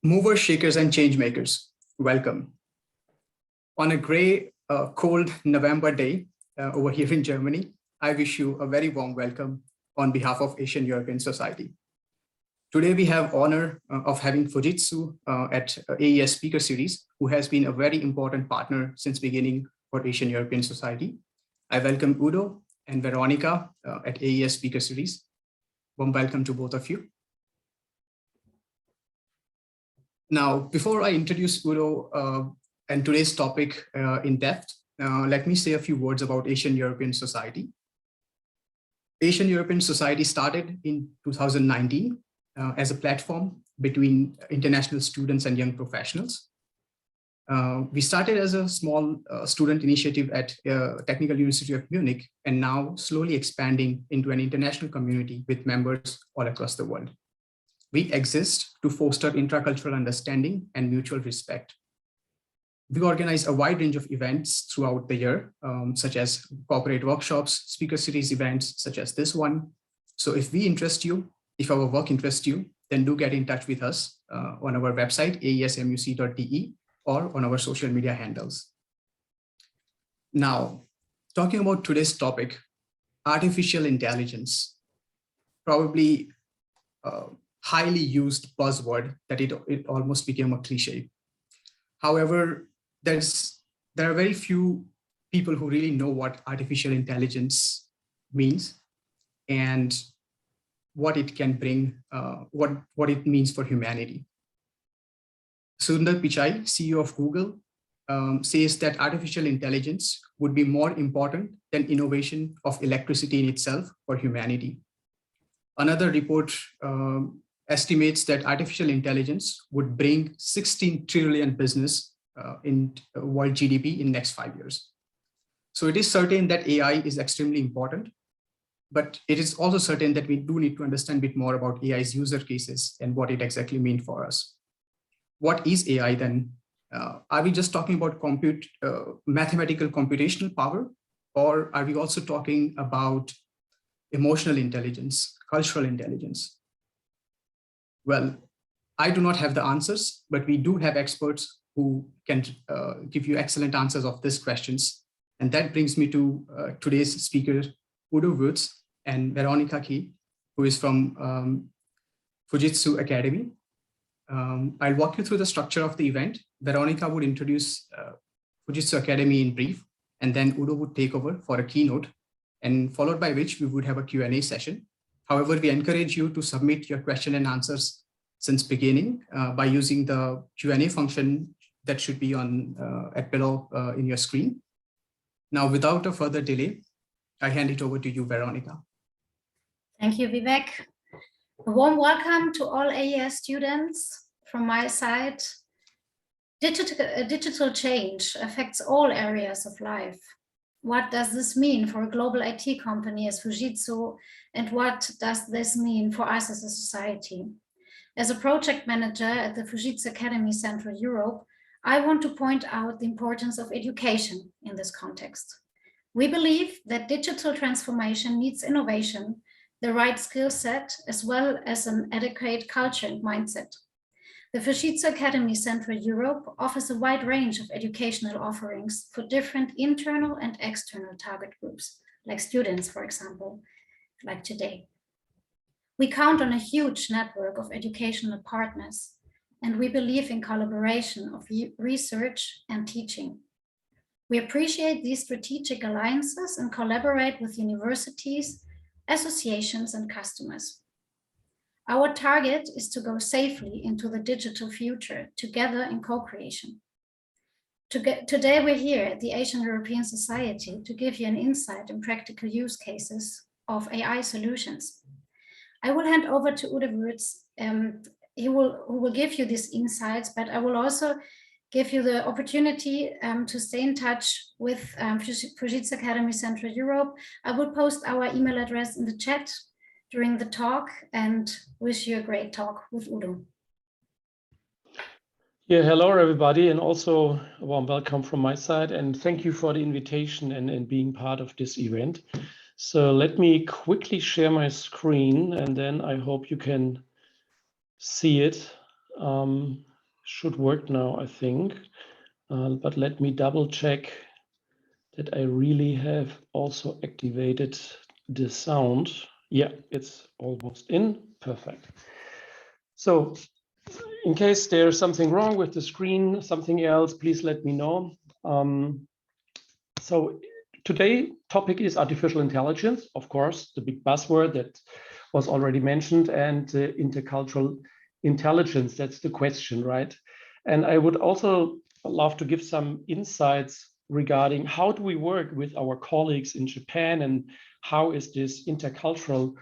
Movers, shakers, and change makers, welcome. On a gray, cold November day over here in Germany, I wish you a very warm welcome on behalf of Asian European Society. Today, we have honor of having Fujitsu at AES Speaker Series, who has been a very important partner since beginning for Asian European Society. I welcome Udo and Veronica at AES Speaker Series. Warm welcome to both of you. Now, before I introduce Udo and today's topic in depth, let me say a few words about Asian European Society. Asian European Society started in 2019 as a platform between international students and young professionals. We started as a small student initiative at Technical University of Munich, and now slowly expanding into an international community with members all across the world. We exist to foster intercultural understanding and mutual respect. We organize a wide range of events throughout the year, such as corporate workshops, speaker series events, such as this one. So if we interest you, if our work interests you, then do get in touch with us on our website, aesmuc.de, or on our social media handles. Now, talking about today's topic, artificial intelligence, probably highly used buzzword that it almost became a cliche. However, there are very few people who really know what artificial intelligence means and what it can bring, what it means for humanity. Sundar Pichai, CEO of Google, says that artificial intelligence would be more important than innovation of electricity in itself for humanity. Another report estimates that artificial intelligence would bring 16 trillion business in world GDP in next 5 years. So it is certain that AI is extremely important, but it is also certain that we do need to understand a bit more about AI's user cases and what it exactly means for us. What is AI then? Are we just talking about mathematical computational power, or are we also talking about emotional intelligence, cultural intelligence? Well, I do not have the answers, but we do have experts who can give you excellent answers of these questions. And that brings me to today's speakers, Udo Würtz and Veronica Key, who is from Fujitsu Academy. I'll walk you through the structure of the event. Veronica would introduce Fujitsu Academy in brief, and then Udo would take over for a keynote, and followed by which we would have a Q&A session. However, we encourage you to submit your question and answers since beginning by using the Q&A function that should be on below in your screen. Now, without a further delay, I hand it over to you, Veronica. Thank you, Vivek. A warm welcome to all AES students from my side. Digital change affects all areas of life. What does this mean for a global IT company as Fujitsu, and what does this mean for us as a society? As a project manager at the Fujitsu Academy Center Europe, I want to point out the importance of education in this context. We believe that digital transformation needs innovation, the right skill set, as well as an adequate culture and mindset. The Fujitsu Academy Center Europe offers a wide range of educational offerings for different internal and external target groups, like students, for example, like today. We count on a huge network of educational partners, and we believe in collaboration of research and teaching. We appreciate these strategic alliances and collaborate with universities, associations, and customers. Our target is to go safely into the digital future together in co-creation. Today we're here at the Asian European Society to give you an insight in practical use cases of AI solutions. I will hand over to Udo Würtz, who will give you these insights, but I will also give you the opportunity to stay in touch with Fujitsu Academy Central Europe. I will post our email address in the chat during the talk, and wish you a great talk with Udo. Yeah, hello everybody, and also a warm welcome from my side, and thank you for the invitation and being part of this event. So let me quickly share my screen, and then I hope you can see it. should work now, I think. But let me double check that I really have also activated the sound. Yeah, it's almost in. Perfect. So in case there's something wrong with the screen, something else, please let me know. So today topic is artificial intelligence, of course, the big buzzword that was already mentioned, and intercultural intelligence. That's the question, right? And I would also love to give some insights regarding how do we work with our colleagues in Japan, and how is this intercultural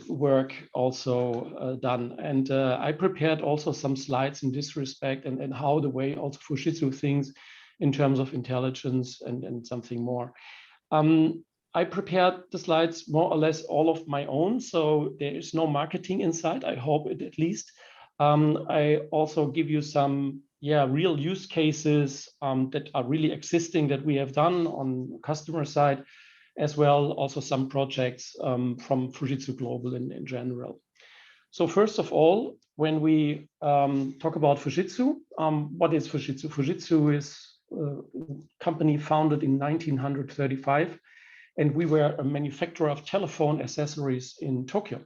work also done. And I prepared also some slides in this respect, and how the way also Fujitsu thinks in terms of intelligence and something more. I prepared the slides more or less all of my own, so there is no marketing inside, I hope it at least. I also give you some real use cases that are really existing that we have done on customer side, as well also some projects from Fujitsu Global in general. So first of all, when we talk about Fujitsu, what is Fujitsu? Fujitsu is a company founded in 1935, and we were a manufacturer of telephone accessories in Tokyo.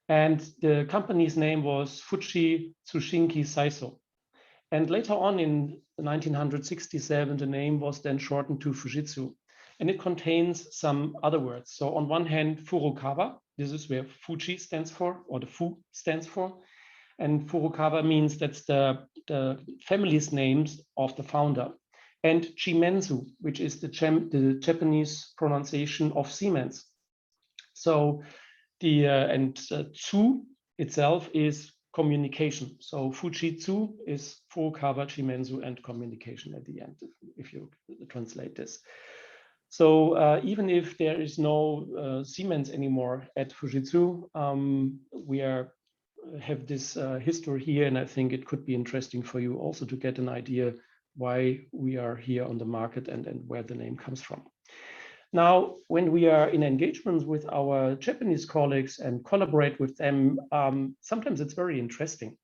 And the company's name was Fuji Tsushinki Saiso. And later on in 1967, the name was then shortened to Fujitsu. And it contains some other words. So on one hand, Furukawa, this is where Fuji stands for, or the Fu stands for. And Furukawa means that's the family's names of the founder. And Chimenzu, which is the Japanese pronunciation of Siemens. So Tsu itself is communication. So Fujitsu is Furukawa, Chimenzu, and communication at the end, if you translate this. So even if there is no Siemens anymore at Fujitsu, we have this history here, and I think it could be interesting for you also to get an idea why we are here on the market and where the name comes from. Now, when we are in engagements with our Japanese colleagues and collaborate with them, sometimes it's very interesting.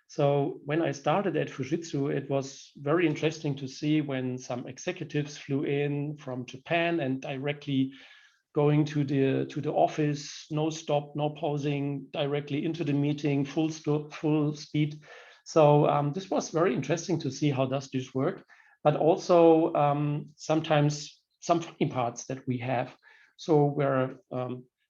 So when I started at Fujitsu, it was very interesting to see when some executives flew in from Japan and directly going to the office, no stop, no pausing, directly into the meeting, full speed. So this was very interesting to see how does this work, but also sometimes some funny parts that we have. So where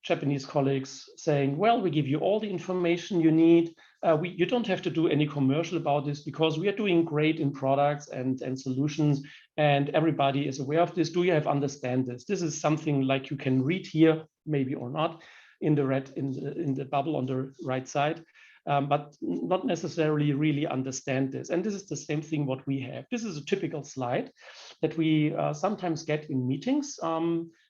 Japanese colleagues saying, well, we give you all the information you need. You don't have to do any commercial about this because we are doing great in products and solutions, and everybody is aware of this. Do you have understand this? This is something like you can read here, maybe or not, in the bubble on the right side, but not necessarily really understand this. And this is the same thing what we have. This is a typical slide that we sometimes get in meetings.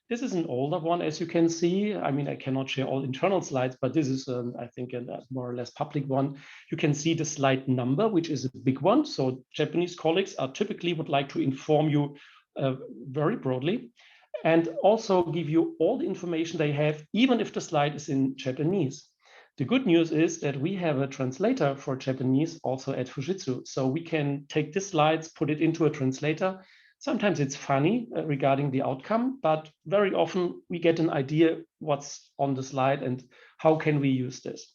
This is an older one, as you can see. I mean, I cannot share all internal slides, but this is, I think, a more or less public one. You can see the slide number, which is a big one. So Japanese colleagues are typically would like to inform you very broadly, and also give you all the information they have, even if the slide is in Japanese. The good news is that we have a translator for Japanese also at Fujitsu. So we can take the slides, put it into a translator. Sometimes it's funny regarding the outcome, but very often we get an idea what's on the slide and how can we use this.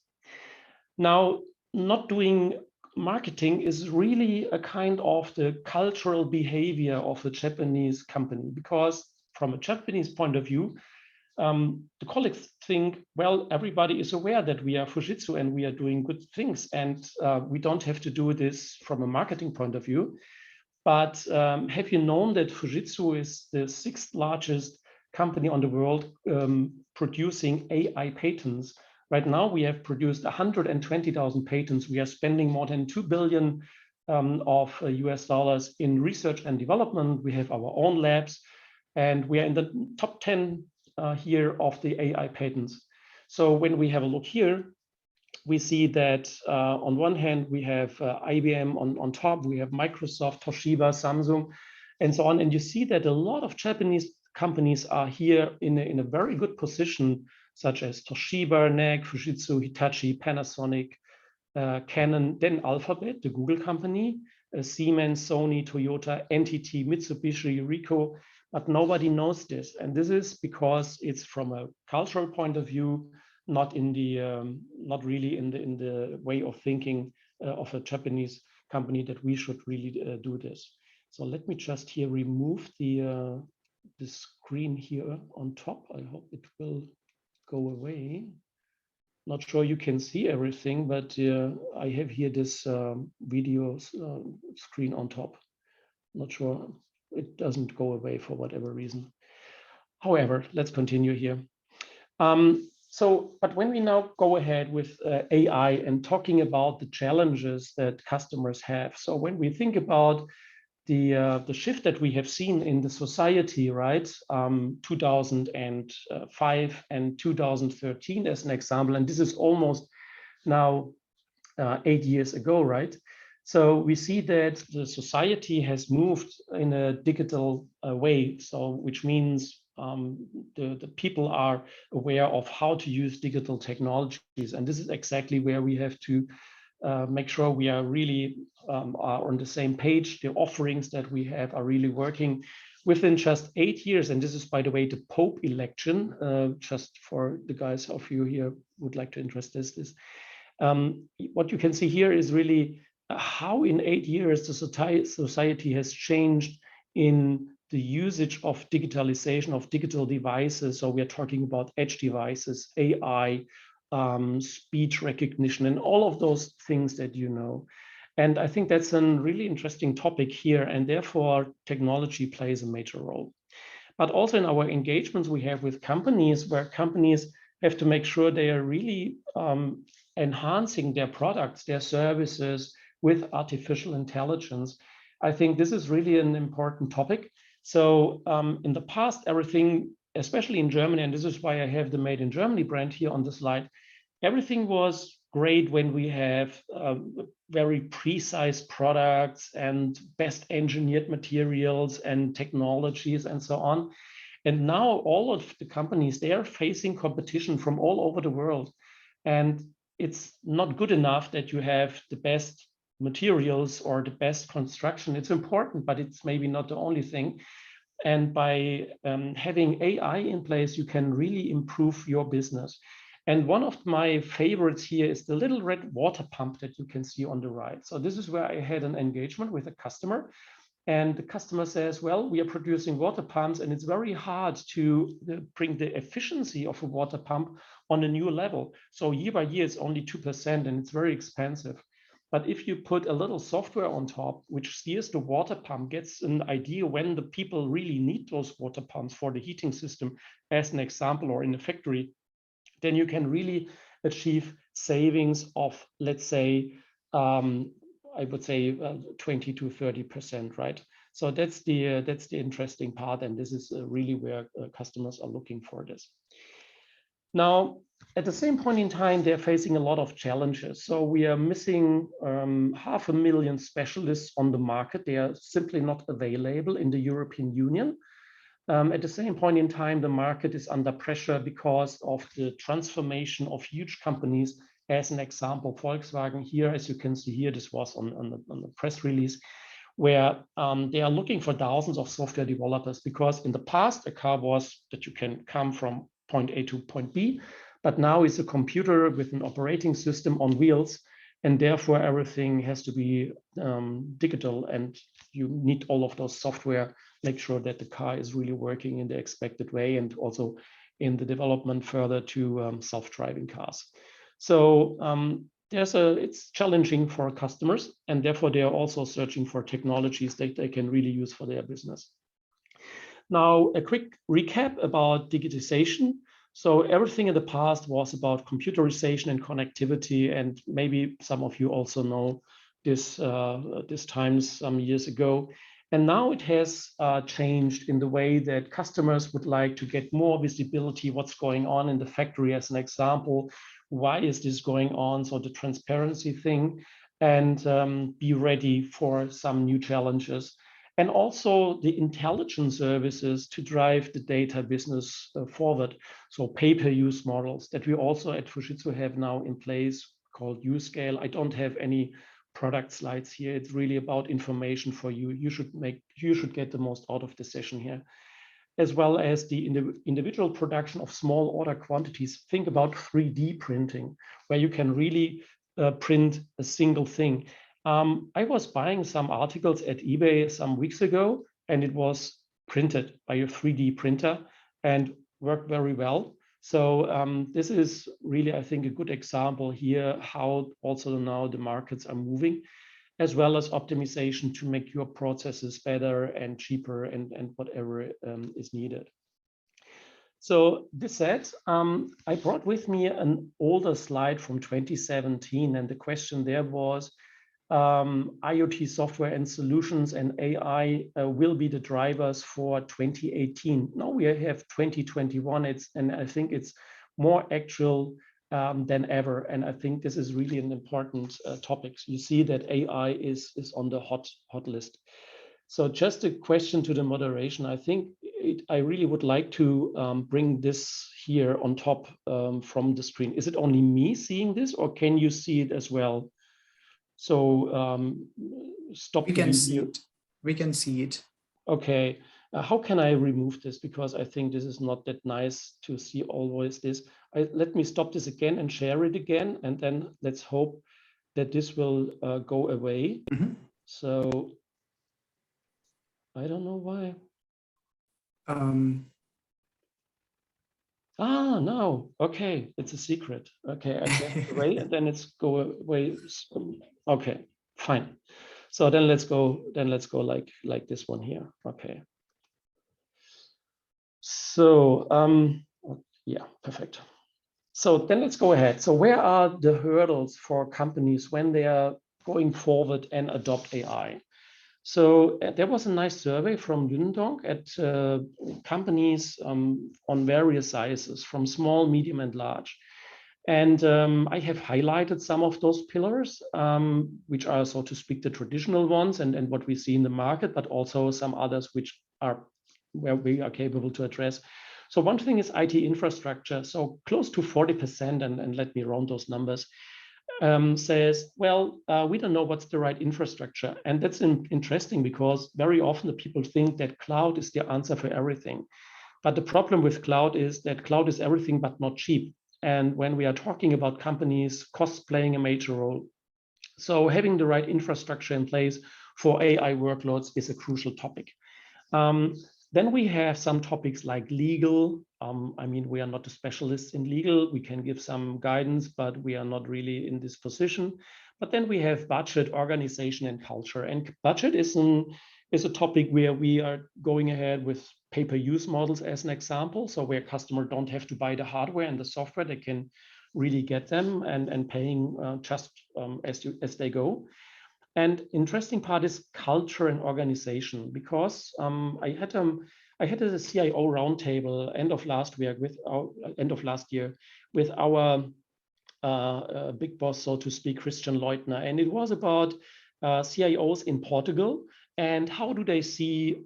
Now, not doing marketing is really a kind of the cultural behavior of a Japanese company, because from a Japanese point of view, the colleagues think, well, everybody is aware that we are Fujitsu and we are doing good things, and we don't have to do this from a marketing point of view. But have you known that Fujitsu is the 6th largest company on the world producing AI patents? Right now, we have produced 120,000 patents. We are spending more than $2 billion of US dollars in research and development. We have our own labs, and we are in the top 10 here of the AI patents. So when we have a look here, we see that on one hand, we have IBM on top, we have Microsoft, Toshiba, Samsung, and so on. And you see that a lot of Japanese companies are here in a very good position, such as Toshiba, NEC, Fujitsu, Hitachi, Panasonic, Canon, then Alphabet, the Google company, Siemens, Sony, Toyota, NTT, Mitsubishi, Ricoh, but nobody knows this. And this is because it's from a cultural point of view, not really in the way of thinking of a Japanese company that we should really do this. So let me just here remove the screen here on top. I hope it will go away. Not sure you can see everything, but I have here this video screen on top. Not sure it doesn't go away for whatever reason. However, let's continue here. But when we now go ahead with AI and talking about the challenges that customers have. So when we think about the shift that we have seen in the society, right? 2005 and 2013 as an example, and this is almost now 8 years ago, right? So we see that the society has moved in a digital way, so which means the people are aware of how to use digital technologies, and this is exactly where we have to make sure we are really are on the same page. The offerings that we have are really working within just 8 years. And this is, by the way, the Pope election, just for the guys of you here would like to interest this. What you can see here is really how in 8 years the society has changed in the usage of digitalization of digital devices. So we are talking about edge devices, AI, speech recognition, and all of those things that you know. And I think that's a really interesting topic here, and therefore technology plays a major role. But also in our engagements we have with companies, where companies have to make sure they are really enhancing their products, their services with artificial intelligence. I think this is really an important topic. So in the past, everything, especially in Germany, and this is why I have the Made in Germany brand here on the slide, everything was great when we have very precise products and best engineered materials and technologies and so on. And now all of the companies, they are facing competition from all over the world. And it's not good enough that you have the best materials or the best construction. It's important, but it's maybe not the only thing. And by having AI in place, you can really improve your business. And one of my favorites here is the little red water pump that you can see on the right. So this is where I had an engagement with a customer. And the customer says, well, we are producing water pumps, and it's very hard to bring the efficiency of a water pump on a new level. So year by year, it's only 2%, and it's very expensive. But if you put a little software on top, which steers the water pump, gets an idea when the people really need those water pumps for the heating system, as an example, or in a factory, then you can really achieve savings of, let's say, I would say 20 to 30%, right? So that's the interesting part, and this is really where customers are looking for this. Now, at the same point in time, they're facing a lot of challenges. So we are missing 500,000 specialists on the market. They are simply not available in the European Union. At the same point in time, the market is under pressure because of the transformation of huge companies. As an example, Volkswagen here, as you can see here, this was on the press release, where they are looking for thousands of software developers, because in the past, a car was that you can come from point A to point B, but now it's a computer with an operating system on wheels, and therefore everything has to be digital, and you need all of those software, make sure that the car is really working in the expected way, and also in the development further to self-driving cars. So it's challenging for customers, and therefore they are also searching for technologies that they can really use for their business. Now, a quick recap about digitization. So everything in the past was about computerization and connectivity, and maybe some of you also know this times some years ago. And now it has changed in the way that customers would like to get more visibility, what's going on in the factory, as an example. Why is this going on? So the transparency thing, and be ready for some new challenges. And also the intelligence services to drive the data business forward. So pay-per-use models that we also at Fujitsu have now in place called Use-Scale. I don't have any product slides here. It's really about information for you. You should get the most out of the session here, as well as the individual production of small order quantities. Think about 3D printing, where you can really print a single thing. I was buying some articles at eBay some weeks ago, and it was printed by a 3D printer and worked very well. So this is really, I think, a good example here how also now the markets are moving, as well as optimization to make your processes better and cheaper and whatever is needed. So this said, I brought with me an older slide from 2017, and the question there was, IoT software and solutions and AI will be the drivers for 2018. Now we have 2021, and I think it's more actual than ever. And I think this is really an important topic. You see that AI is on the hot list. So just a question to the moderation. I think I really would like to bring this here on top from the screen. Is it only me seeing this, or can you see it as well? So stop. We can see it. We can see it. Okay. How can I remove this? Because I think this is not that nice to see always this. Let me stop this again and share it again. And then let's hope that this will go away. Mm-hmm. So I don't know why. No. Okay, it's a secret. Okay, I press away and then it's go away. Okay, fine. So then let's go like this one here. Okay. So yeah, perfect. So then let's go ahead. So where are the hurdles for companies when they are going forward and adopt AI? So there was a nice survey from Lündong at companies on various sizes, from small, medium, and large. And I have highlighted some of those pillars, which are, so to speak, the traditional ones and what we see in the market, but also some others which are where we are capable to address. So one thing is IT infrastructure. So close to 40%, and let me round those numbers, says, well, we don't know what's the right infrastructure. And that's interesting because very often the people think that cloud is the answer for everything. But the problem with cloud is that cloud is everything but not cheap. And when we are talking about companies, costs playing a major role. So having the right infrastructure in place for AI workloads is a crucial topic. Then we have some topics like legal. I mean, we are not a specialist in legal. We can give some guidance, but we are not really in this position. But then we have budget, organization, and culture. And budget is a topic where we are going ahead with pay-per-use models as an example. So where customers don't have to buy the hardware and the software, they can really get them and paying just as they go. And interesting part is culture and organization, because I had a CIO roundtable end of last year with our big boss, so to speak, Christian Leutner, and it was about CIOs in Portugal and how do they see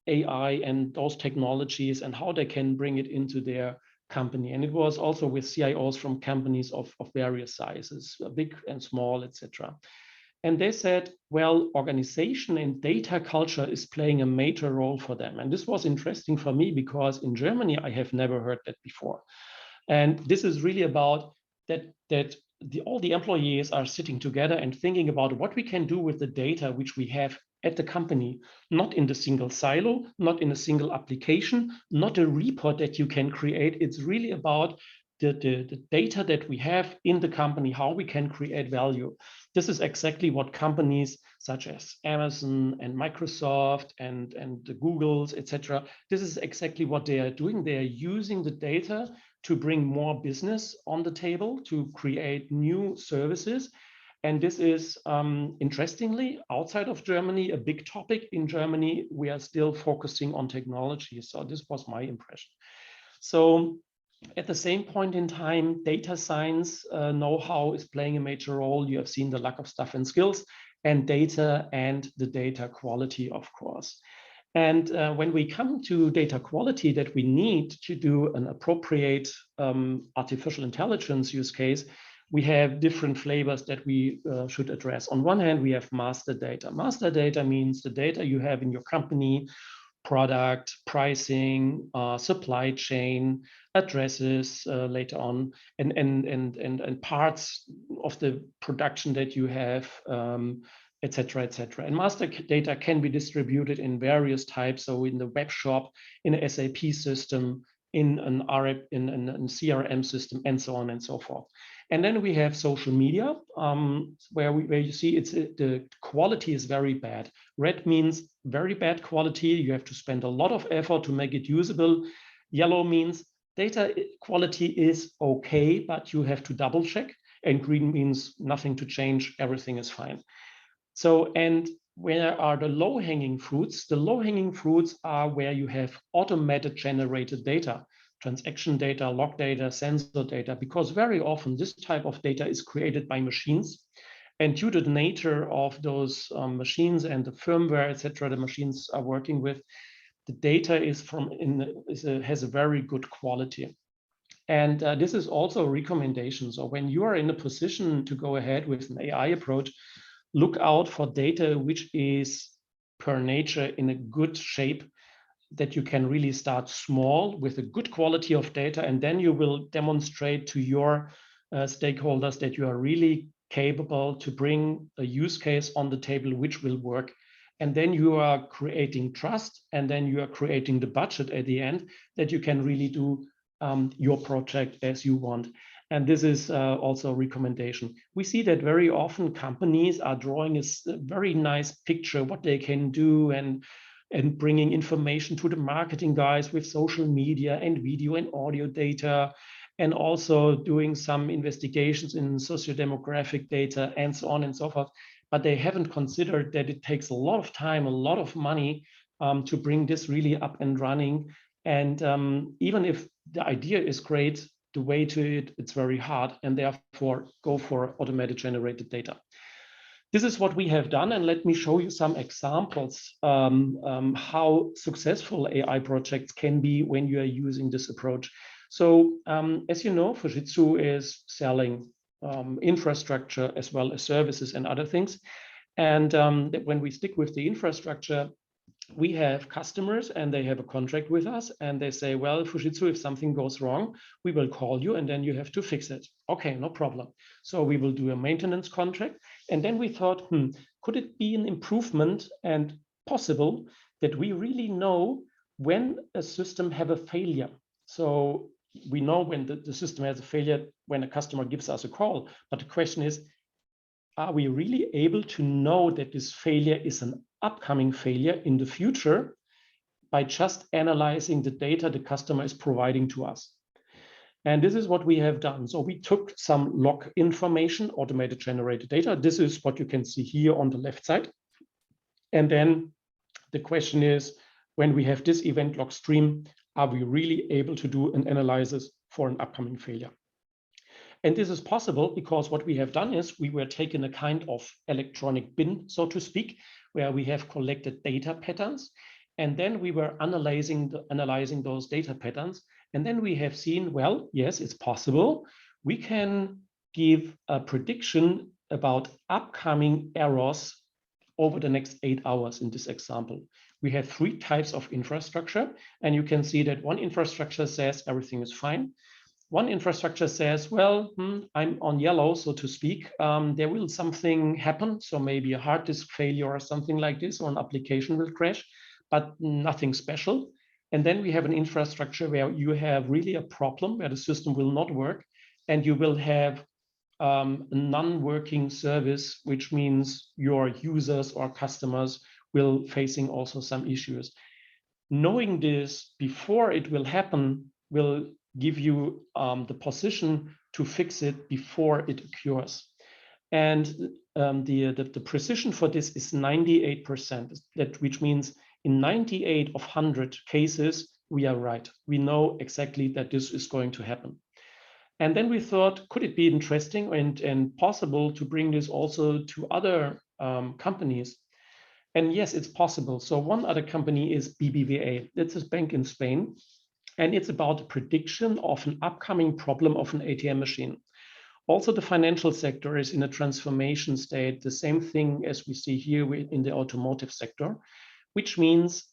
AI and those technologies and how they can bring it into their company. And it was also with CIOs from companies of various sizes, big and small, etc. And they said, well, organization and data culture is playing a major role for them. And this was interesting for me because in Germany, I have never heard that before. And this is really about that all the employees are sitting together and thinking about what we can do with the data which we have at the company, not in the single silo, not in a single application, not a report that you can create. It's really about the data that we have in the company, how we can create value. This is exactly what companies such as Amazon and Microsoft and the Googles, etc. This is exactly what they are doing. They are using the data to bring more business on the table, to create new services. And this is, interestingly, outside of Germany, a big topic. In Germany, we are still focusing on technology. So this was my impression. So at the same point in time, data science know-how is playing a major role. You have seen the lack of stuff and skills, and data and the data quality, of course. And when we come to data quality that we need to do an appropriate artificial intelligence use case, we have different flavors that we should address. On one hand, we have master data. Master data means the data you have in your company, product, pricing, supply chain, addresses later on, and parts of the production that you have, etc., etc. And master data can be distributed in various types. So in the web shop, in an SAP system, in an CRM system, and so on and so forth. And then we have social media, where you see the quality is very bad. Red means very bad quality. You have to spend a lot of effort to make it usable. Yellow means data quality is okay, but you have to double check. And green means nothing to change, everything is fine. So, and where are the low-hanging fruits? The low-hanging fruits are where you have automated generated data, transaction data, log data, sensor data, because very often this type of data is created by machines. And due to the nature of those machines and the firmware, etc., the machines are working with, the data has a very good quality. And this is also a recommendation. So when you are in a position to go ahead with an AI approach, look out for data which is per nature in a good shape, that you can really start small with a good quality of data, and then you will demonstrate to your stakeholders that you are really capable to bring a use case on the table which will work. And then you are creating trust, and then you are creating the budget at the end that you can really do your project as you want. And this is also a recommendation. We see that very often companies are drawing a very nice picture what they can do, and bringing information to the marketing guys with social media and video and audio data, and also doing some investigations in socio-demographic data and so on and so forth. But they haven't considered that it takes a lot of time, a lot of money to bring this really up and running. And even if the idea is great, the way to it, it's very hard, and therefore go for automated generated data. This is what we have done, and let me show you some examples how successful AI projects can be when you are using this approach. So as you know, Fujitsu is selling infrastructure as well as services and other things. And when we stick with the infrastructure, we have customers and they have a contract with us, and they say, well, Fujitsu, if something goes wrong, we will call you and then you have to fix it. Okay, no problem. So we will do a maintenance contract. And then we thought, could it be an improvement and possible that we really know when a system have a failure? So we know when the system has a failure when a customer gives us a call. But the question is, are we really able to know that this failure is an upcoming failure in the future by just analyzing the data the customer is providing to us? And this is what we have done. So we took some log information, automated generated data. This is what you can see here on the left side. And then the question is, when we have this event log stream, are we really able to do an analysis for an upcoming failure? And this is possible because what we have done is we were taking a kind of electronic bin, so to speak, where we have collected data patterns. And then we were analyzing those data patterns. And then we have seen, well, yes, it's possible. We can give a prediction about upcoming errors over the next 8 hours in this example. We have 3 types of infrastructure. And you can see that one infrastructure says everything is fine. One infrastructure says, well, I'm on yellow, so to speak. There will something happen. So maybe a hard disk failure or something like this, or an application will crash, but nothing special. And then we have an infrastructure where you have really a problem where the system will not work, and you will have a non-working service, which means your users or customers will facing also some issues. Knowing this before it will happen will give you the position to fix it before it occurs. And the precision for this is 98%, which means in 98 of 100 cases, we are right. We know exactly that this is going to happen. And then we thought, could it be interesting and possible to bring this also to other companies? And yes, it's possible. So one other company is BBVA. It's a bank in Spain. And it's about the prediction of an upcoming problem of an ATM machine. Also, the financial sector is in a transformation state, the same thing as we see here in the automotive sector, which means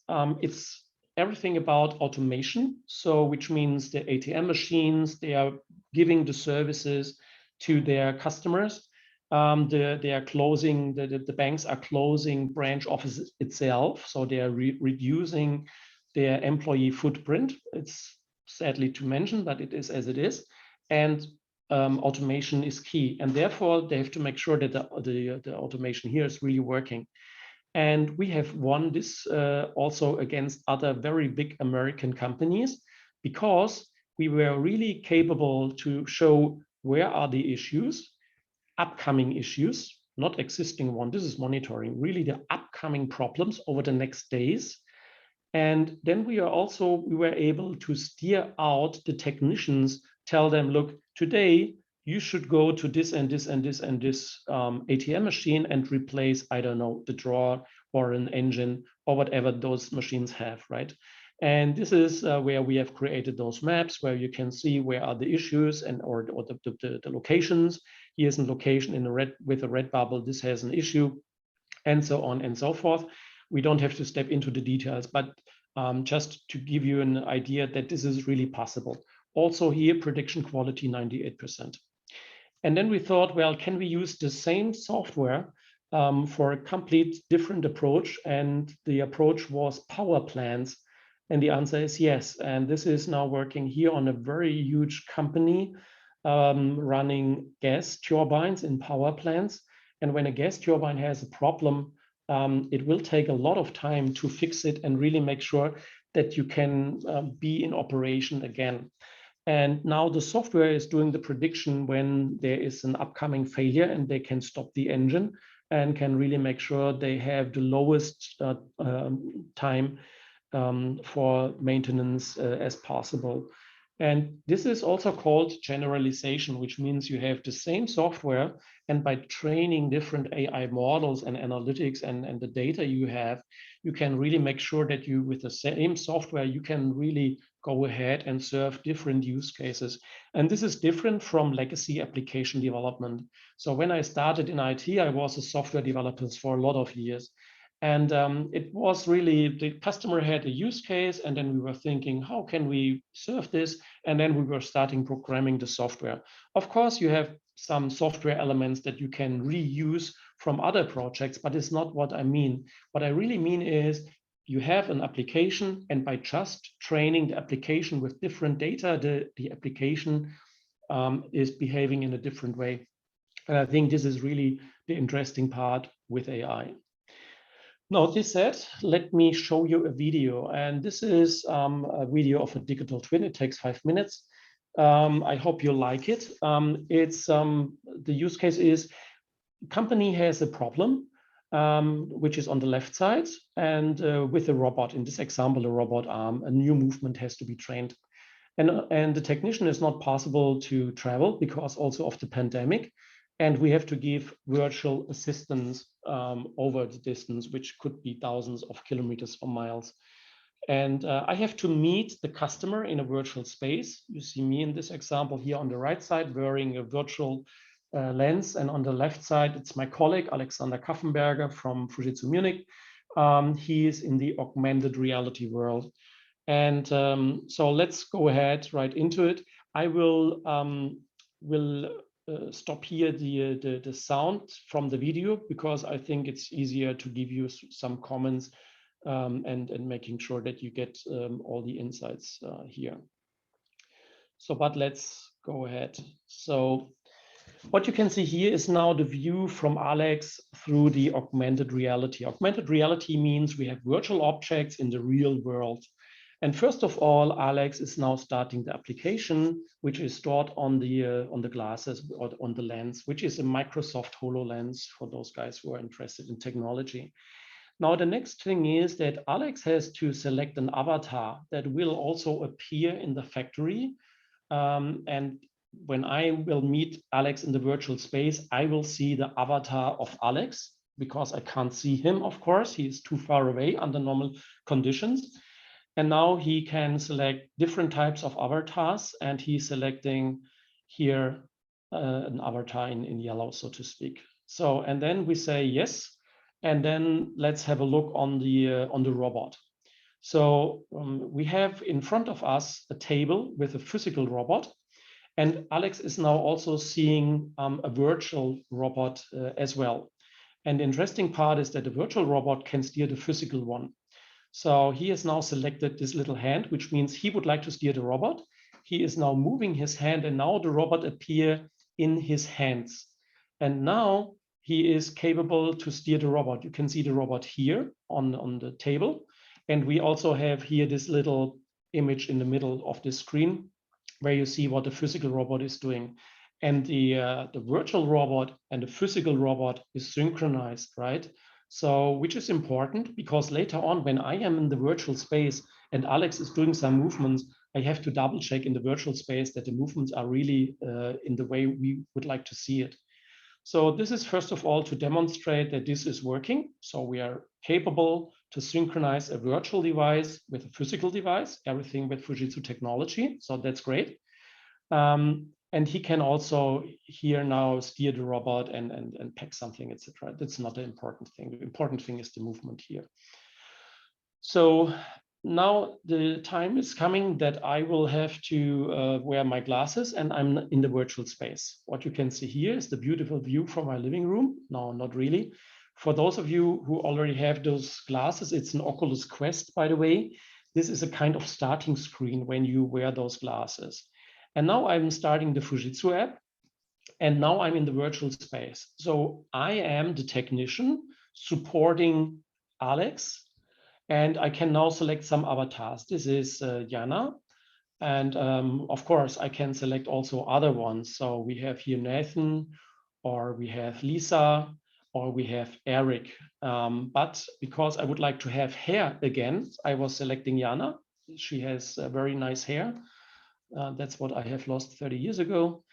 it's everything about automation. So which means the ATM machines, they are giving the services to their customers. They are closing, the banks are closing branch offices itself. So they are reducing their employee footprint. It's sadly to mention, but it is as it is. And automation is key. And therefore, they have to make sure that the automation here is really working. And we have won this also against other very big American companies because we were really capable to show where are the issues, upcoming issues, not existing one. This is monitoring, really the upcoming problems over the next days. And then we were able to steer out the technicians, tell them, look, today you should go to this and this and this and this ATM machine and replace, I don't know, the drawer or an engine or whatever those machines have, right? And this is where we have created those maps where you can see where are the issues and or the locations. Here's a location in the red with a red bubble. This has an issue, and so on and so forth. We don't have to step into the details, but just to give you an idea that this is really possible. Also here, prediction quality 98%. And then we thought, well, can we use the same software for a complete different approach? And the approach was power plants. And the answer is yes. And this is now working here on a very huge company running gas turbines in power plants. And when a gas turbine has a problem, it will take a lot of time to fix it and really make sure that you can be in operation again. And now the software is doing the prediction when there is an upcoming failure, and they can stop the engine and can really make sure they have the lowest time for maintenance as possible. And this is also called generalization, which means you have the same software, and by training different AI models and analytics and the data you have, you can really make sure that you, with the same software, you can really go ahead and serve different use cases. And this is different from legacy application development. So when I started in IT, I was a software developer for a lot of years. And it was really, the customer had a use case, and then we were thinking, how can we serve this? And then we were starting programming the software. Of course, you have some software elements that you can reuse from other projects, but it's not what I mean. What I really mean is you have an application, and by just training the application with different data, the application is behaving in a different way. And I think this is really the interesting part with AI. Now, this said, let me show you a video. And this is a video of a digital twin. It takes 5 minutes. I hope you like it. The use case is company has a problem, which is on the left side, and with a robot, in this example, a robot arm, a new movement has to be trained. And the technician is not possible to travel because also of the pandemic. And we have to give virtual assistance over the distance, which could be thousands of kilometers or miles. And I have to meet the customer in a virtual space. You see me in this example here on the right side wearing a virtual lens. And on the left side, it's my colleague, Alexander Kaffenberger from Fujitsu Munich. He is in the augmented reality world. And so let's go ahead right into it. I will stop here the sound from the video, because I think it's easier to give you some comments and making sure that you get all the insights here. So, but let's go ahead. So what you can see here is now the view from Alex through the augmented reality. Augmented reality means we have virtual objects in the real world. And first of all, Alex is now starting the application, which is stored on the glasses or on the lens, which is a Microsoft HoloLens for those guys who are interested in technology. Now, the next thing is that Alex has to select an avatar that will also appear in the factory. And when I will meet Alex in the virtual space, I will see the avatar of Alex, because I can't see him, of course. He is too far away under normal conditions. And now he can select different types of avatars, and he's selecting here an avatar in yellow, so to speak. So, and then we say yes, and then let's have a look on the robot. So we have in front of us a table with a physical robot, and Alex is now also seeing a virtual robot as well. And the interesting part is that the virtual robot can steer the physical one. So he has now selected this little hand, which means he would like to steer the robot. He is now moving his hand, and now the robot appears in his hands. And now he is capable to steer the robot. You can see the robot here on the table. And we also have here this little image in the middle of the screen where you see what the physical robot is doing. And the virtual robot and the physical robot is synchronized, right? So, which is important because later on, when I am in the virtual space and Alex is doing some movements, I have to double check in the virtual space that the movements are really in the way we would like to see it. So this is first of all to demonstrate that this is working. So we are capable to synchronize a virtual device with a physical device, everything with Fujitsu technology. So that's great. And he can also here now steer the robot and pack something, etc. That's not the important thing. The important thing is the movement here. So now the time is coming that I will have to wear my glasses and I'm in the virtual space. What you can see here is the beautiful view from my living room. No, not really. For those of you who already have those glasses, it's an Oculus Quest, by the way. This is a kind of starting screen when you wear those glasses. And now I'm starting the Fujitsu app, and now I'm in the virtual space. So I am the technician supporting Alex, and I can now select some avatars. This is Jana, and of course I can select also other ones. So we have here Nathan, or we have Lisa, or we have Eric. But because I would like to have hair again, I was selecting Jana. She has very nice hair. That's what I have lost 30 years ago.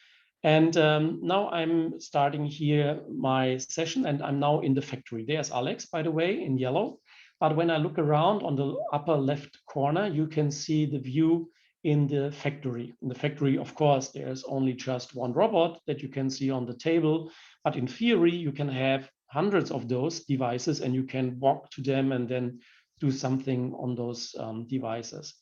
And now I'm starting here my session, and I'm now in the factory. There's Alex, by the way, in yellow. But when I look around on the upper left corner, you can see the view in the factory. In the factory, of course, there's only just one robot that you can see on the table. But in theory, you can have hundreds of those devices, and you can walk to them and then do something on those devices.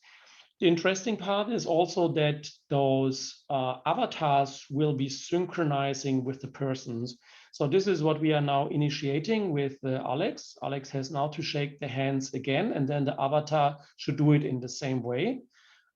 The interesting part is also that those avatars will be synchronizing with the persons. So this is what we are now initiating with Alex. Alex has now to shake the hands again, and then the avatar should do it in the same way.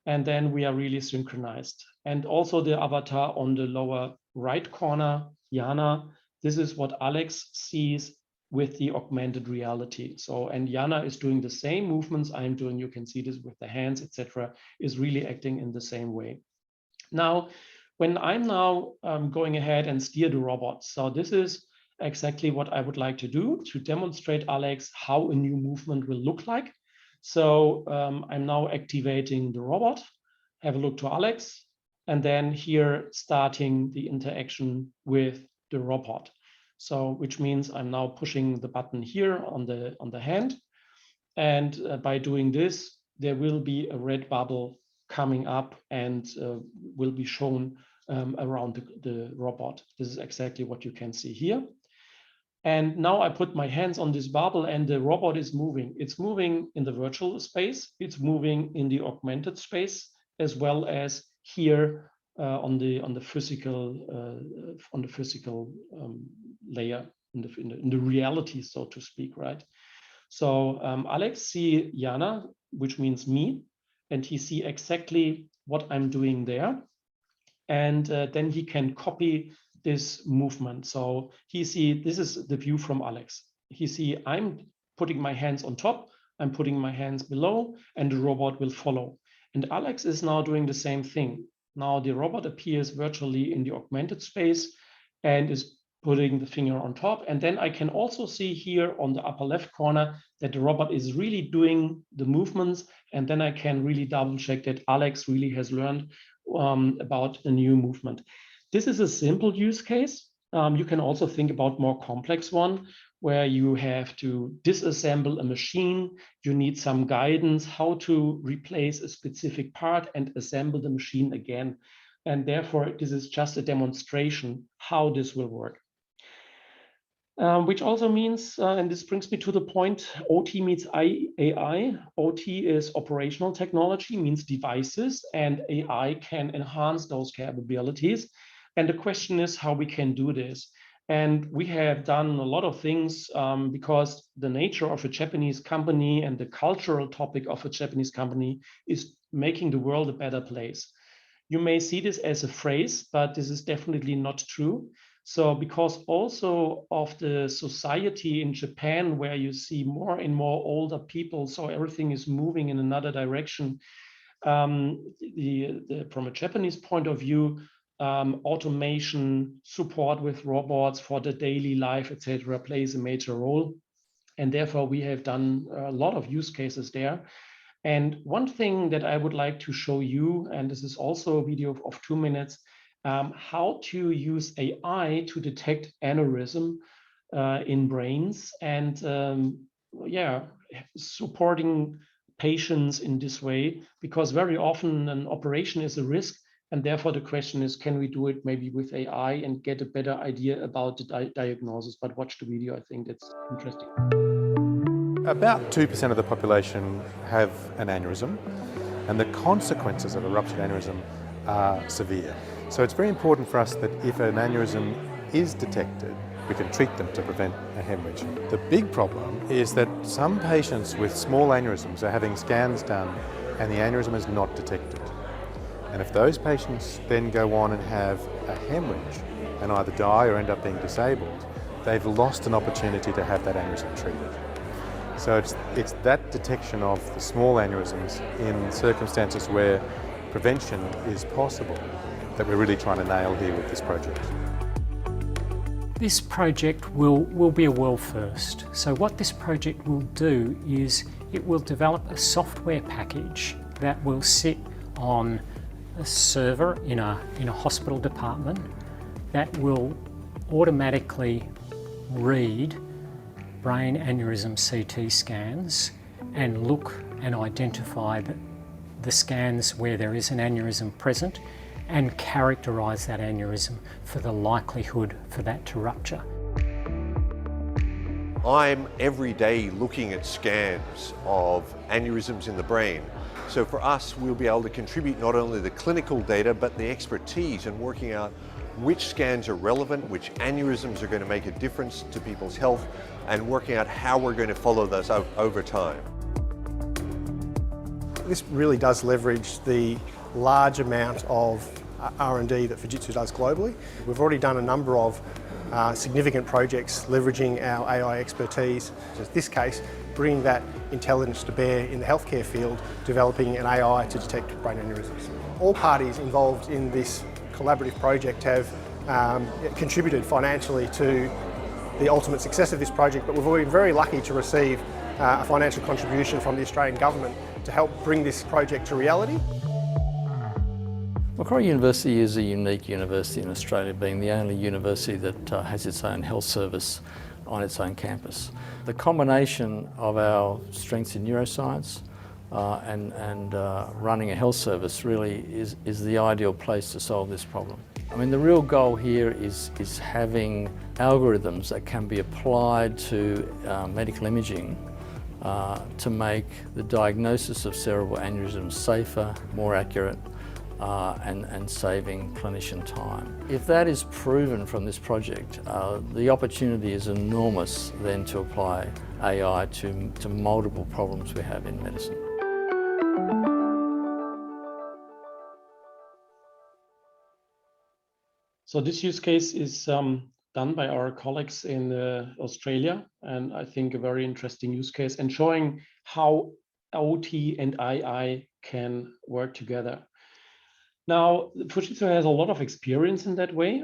And then we are really synchronized. And also the avatar on the lower right corner, Jana, this is what Alex sees with the augmented reality. So, and Jana is doing the same movements I'm doing. You can see this with the hands, etc., is really acting in the same way. Now, when I'm now going ahead and steer the robot, so this is exactly what I would like to do to demonstrate Alex how a new movement will look like. So I'm now activating the robot, have a look to Alex, and then here starting the interaction with the robot. So, which means I'm now pushing the button here on the hand. And by doing this, there will be a red bubble coming up and will be shown around the robot. This is exactly what you can see here. And now I put my hands on this bubble and the robot is moving. It's moving in the virtual space. It's moving in the augmented space, as well as here on the physical layer, in the reality, so to speak, right? So Alex see Jana, which means me, and he see exactly what I'm doing there, and then he can copy this movement. So he see, this is the view from Alex. He see I'm putting my hands on top, I'm putting my hands below, and the robot will follow. And Alex is now doing the same thing. Now the robot appears virtually in the augmented space and is putting the finger on top. And then I can also see here on the upper left corner that the robot is really doing the movements. And then I can really double check that Alex really has learned about a new movement. This is a simple use case. You can also think about more complex one where you have to disassemble a machine. You need some guidance how to replace a specific part and assemble the machine again. And therefore, this is just a demonstration how this will work. Which also means, and this brings me to the point, OT meets AI. OT is operational technology, means devices, and AI can enhance those capabilities. And the question is how we can do this. And we have done a lot of things because the nature of a Japanese company and the cultural topic of a Japanese company is making the world a better place. You may see this as a phrase, but this is definitely not true. So because also of the society in Japan, where you see more and more older people, so everything is moving in another direction. From a Japanese point of view, automation, support with robots for the daily life, etc., plays a major role. And therefore, we have done a lot of use cases there. And one thing that I would like to show you, and this is also a video of 2 minutes, how to use AI to detect aneurysm in brains and supporting patients in this way, because very often an operation is a risk, and therefore the question is, can we do it maybe with AI and get a better idea about the diagnosis? But watch the video, I think that's interesting. About 2% of the population have an aneurysm, and the consequences of a ruptured aneurysm are severe. So it's very important for us that if an aneurysm is detected, we can treat them to prevent a hemorrhage. The big problem is that some patients with small aneurysms are having scans done and the aneurysm is not detected. And if those patients then go on and have a hemorrhage and either die or end up being disabled, they've lost an opportunity to have that aneurysm treated. So it's that detection of the small aneurysms in circumstances where prevention is possible that we're really trying to nail here with this project. This project will be a world first. So what this project will do is it will develop a software package that will sit on a server in a hospital department that will automatically read brain aneurysm CT scans and look and identify the scans where there is an aneurysm present and characterise that aneurysm for the likelihood for that to rupture. I'm every day looking at scans of aneurysms in the brain. So for us, we'll be able to contribute not only the clinical data, but the expertise in working out which scans are relevant, which aneurysms are going to make a difference to people's health, and working out how we're going to follow those over time. This really does leverage the large amount of R&D that Fujitsu does globally. We've already done a number of significant projects leveraging our AI expertise. In this case, bringing that intelligence to bear in the healthcare field, developing an AI to detect brain aneurysms. All parties involved in this collaborative project have contributed financially to the ultimate success of this project, but we've been very lucky to receive a financial contribution from the Australian government to help bring this project to reality. Macquarie University is a unique university in Australia, being the only university that has its own health service on its own campus. The combination of our strengths in neuroscience and running a health service really is the ideal place to solve this problem. I mean, the real goal here is having algorithms that can be applied to medical imaging to make the diagnosis of cerebral aneurysms safer, more accurate, and saving clinician time. If that is proven from this project, the opportunity is enormous then to apply AI to multiple problems we have in medicine. So this use case is done by our colleagues in Australia, and I think a very interesting use case and showing how OT and AI can work together. Now, Fujitsu has a lot of experience in that way.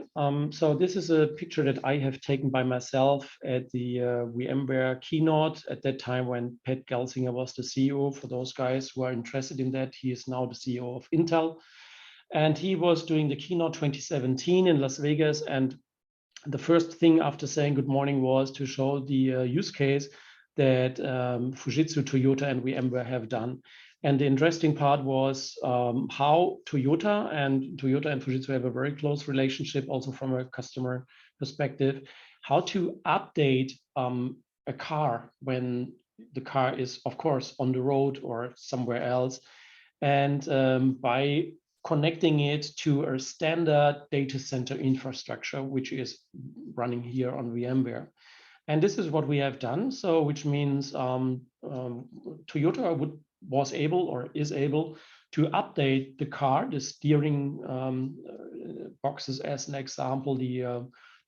So this is a picture that I have taken by myself at the VMware keynote at that time when Pat Gelsinger was the CEO. For those guys who are interested in that, he is now the CEO of Intel. And he was doing the keynote 2017 in Las Vegas. And the first thing after saying good morning was to show the use case that Fujitsu, Toyota, and VMware have done. And the interesting part was how Toyota and Fujitsu have a very close relationship, also from a customer perspective, how to update a car when the car is, of course, on the road or somewhere else. And by connecting it to a standard data center infrastructure, which is running here on VMware. And this is what we have done. So, which means Toyota was able or is able to update the car, the steering boxes, as an example, the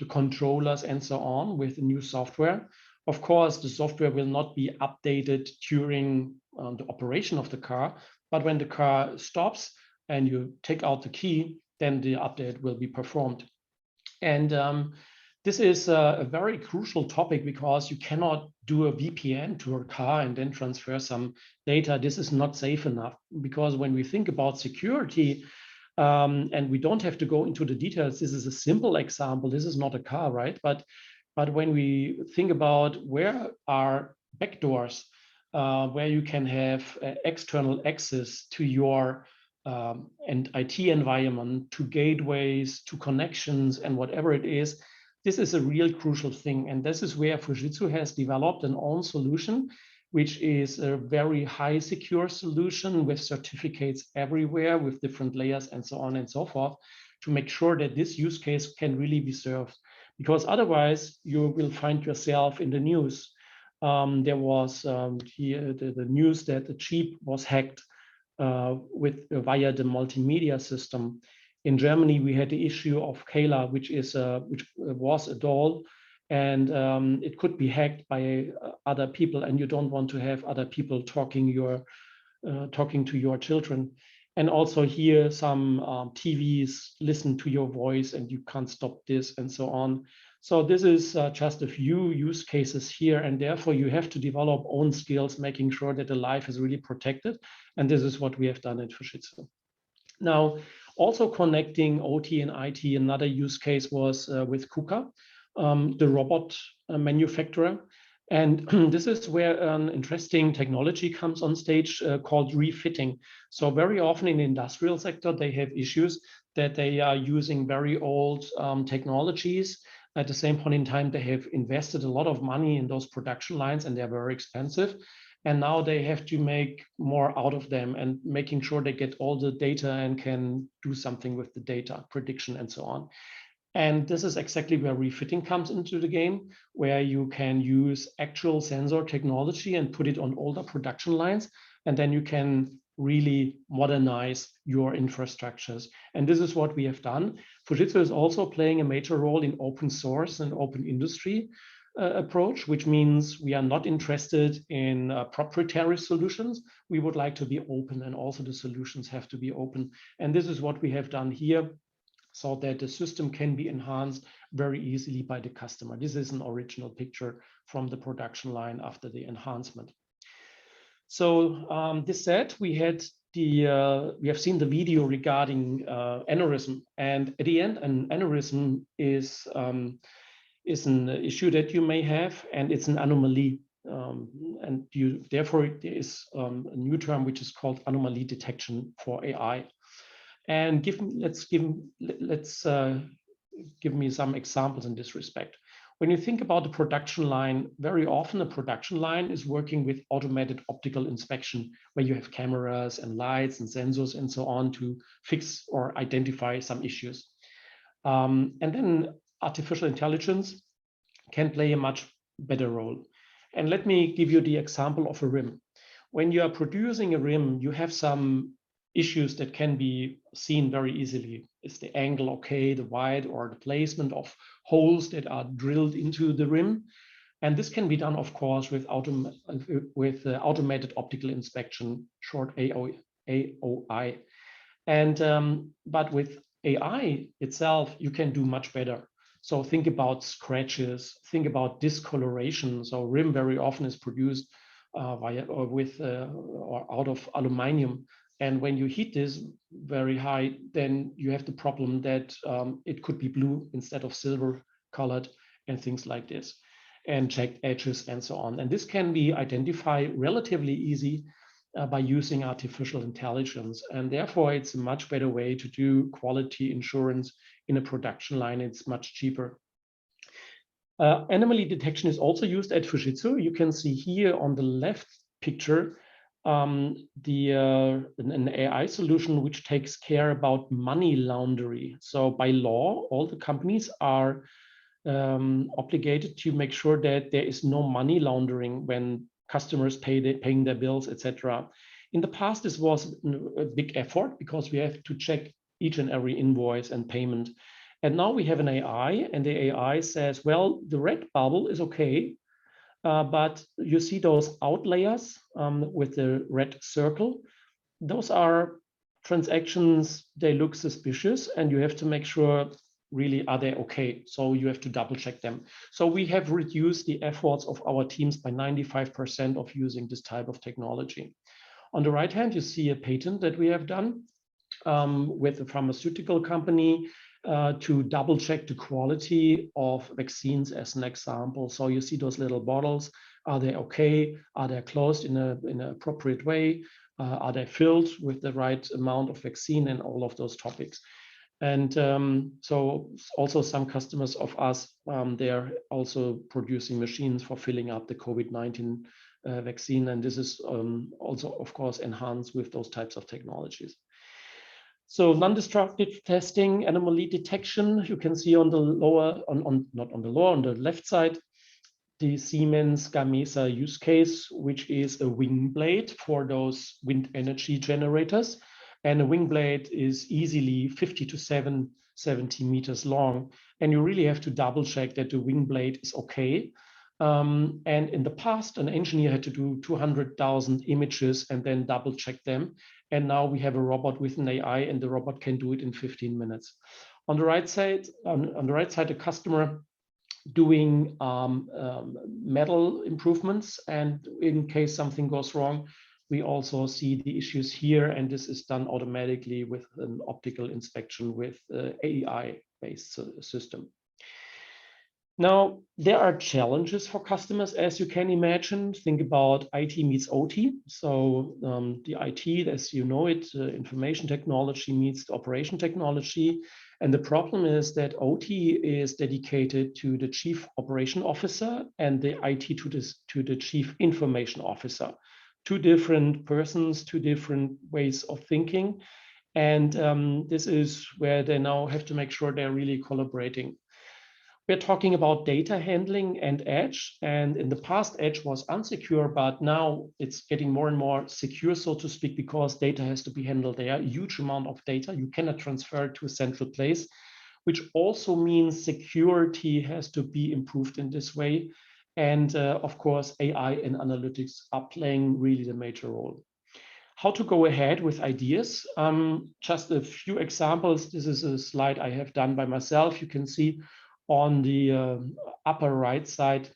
controllers and so on, with new software. Of course, the software will not be updated during the operation of the car, but when the car stops and you take out the key, then the update will be performed. And this is a very crucial topic, because you cannot do a VPN to a car and then transfer some data. This is not safe enough, because when we think about security, and we don't have to go into the details, this is a simple example. This is not a car, right? But when we think about where are backdoors, where you can have external access to your and IT environment, to gateways, to connections, and whatever it is, this is a real crucial thing. And this is where Fujitsu has developed an own solution, which is a very high secure solution with certificates everywhere, with different layers and so on and so forth, to make sure that this use case can really be served. Because otherwise you will find yourself in the news. There was the news that the Jeep was hacked via the multimedia system. In Germany, we had the issue of Kayla, which was a doll, and it could be hacked by other people, and you don't want to have other people talking to your children. And also here, some TVs listen to your voice, and you can't stop this, and so on. So this is just a few use cases here, and therefore you have to develop own skills, making sure that the life is really protected. And this is what we have done at Fujitsu. Now, also connecting OT and IT, another use case was with KUKA, the robot manufacturer. And this is where an interesting technology comes on stage called refitting. So very often in the industrial sector, they have issues that they are using very old technologies. At the same point in time, they have invested a lot of money in those production lines, and they're very expensive. And now they have to make more out of them, and making sure they get all the data and can do something with the data, prediction and so on. And this is exactly where refitting comes into the game, where you can use actual sensor technology and put it on older production lines, and then you can really modernize your infrastructures. And this is what we have done. Fujitsu is also playing a major role in open source and open industry approach, which means we are not interested in proprietary solutions. We would like to be open, and also the solutions have to be open. And this is what we have done here, so that the system can be enhanced very easily by the customer. This is an original picture from the production line after the enhancement. So this said, we have seen the video regarding aneurysm, and at the end, an aneurysm is an issue that you may have, and it's an anomaly. And therefore, there is a new term which is called anomaly detection for AI. And give me some examples in this respect. When you think about the production line, very often a production line is working with automated optical inspection, where you have cameras and lights and sensors and so on to fix or identify some issues. And then artificial intelligence can play a much better role. And let me give you the example of a rim. When you are producing a rim, you have some issues that can be seen very easily. Is the angle okay, the width, or the placement of holes that are drilled into the rim? And this can be done, of course, with automated optical inspection, short AOI. And but with AI itself, you can do much better. So think about scratches, think about discoloration. So rim very often is produced or out of aluminium. And when you heat this very high, then you have the problem that it could be blue instead of silver colored, and things like this, and checked edges and so on. And this can be identified relatively easy by using artificial intelligence. And therefore, it's a much better way to do quality insurance in a production line. It's much cheaper. Anomaly detection is also used at Fujitsu. You can see here on the left picture an AI solution which takes care about money laundering. So by law, all the companies are obligated to make sure that there is no money laundering when customers paying their bills, etc. In the past, this was a big effort because we have to check each and every invoice and payment. And now we have an AI, and the AI says, well, the red bubble is okay, but you see those outliers with the red circle. Those are transactions, they look suspicious, and you have to make sure really are they okay. So you have to double check them. So we have reduced the efforts of our teams by 95% of using this type of technology. On the right hand, you see a patent that we have done with a pharmaceutical company to double check the quality of vaccines as an example. So you see those little bottles. Are they okay? Are they closed in an appropriate way? Are they filled with the right amount of vaccine and all of those topics? And so also some customers of us, they're also producing machines for filling up the COVID-19 vaccine. And this is also, of course, enhanced with those types of technologies. So non-destructive testing, anomaly detection, you can see on the lower, not on the lower, on the left side, the Siemens Gamesa use case, which is a wing blade for those wind energy generators. And a wing blade is easily 50 to 70 meters long. And you really have to double check that the wing blade is okay. And in the past, an engineer had to do 200,000 images and then double check them. And now we have a robot with an AI, and the robot can do it in 15 minutes. On the right side, a customer doing metal improvements. And in case something goes wrong, we also see the issues here, and this is done automatically with an optical inspection with AI-based system. Now, there are challenges for customers, as you can imagine. Think about IT meets OT. So the IT, as you know it, information technology meets the operation technology. And the problem is that OT is dedicated to the chief operation officer and the IT to the chief information officer. Two different persons, two different ways of thinking. And this is where they now have to make sure they're really collaborating. We're talking about data handling and edge. And in the past, edge was unsecure, but now it's getting more and more secure, so to speak, because data has to be handled there. A huge amount of data. You cannot transfer it to a central place, which also means security has to be improved in this way. And of course, AI and analytics are playing really the major role. How to go ahead with ideas? Just a few examples. This is a slide I have done by myself. You can see on the upper right side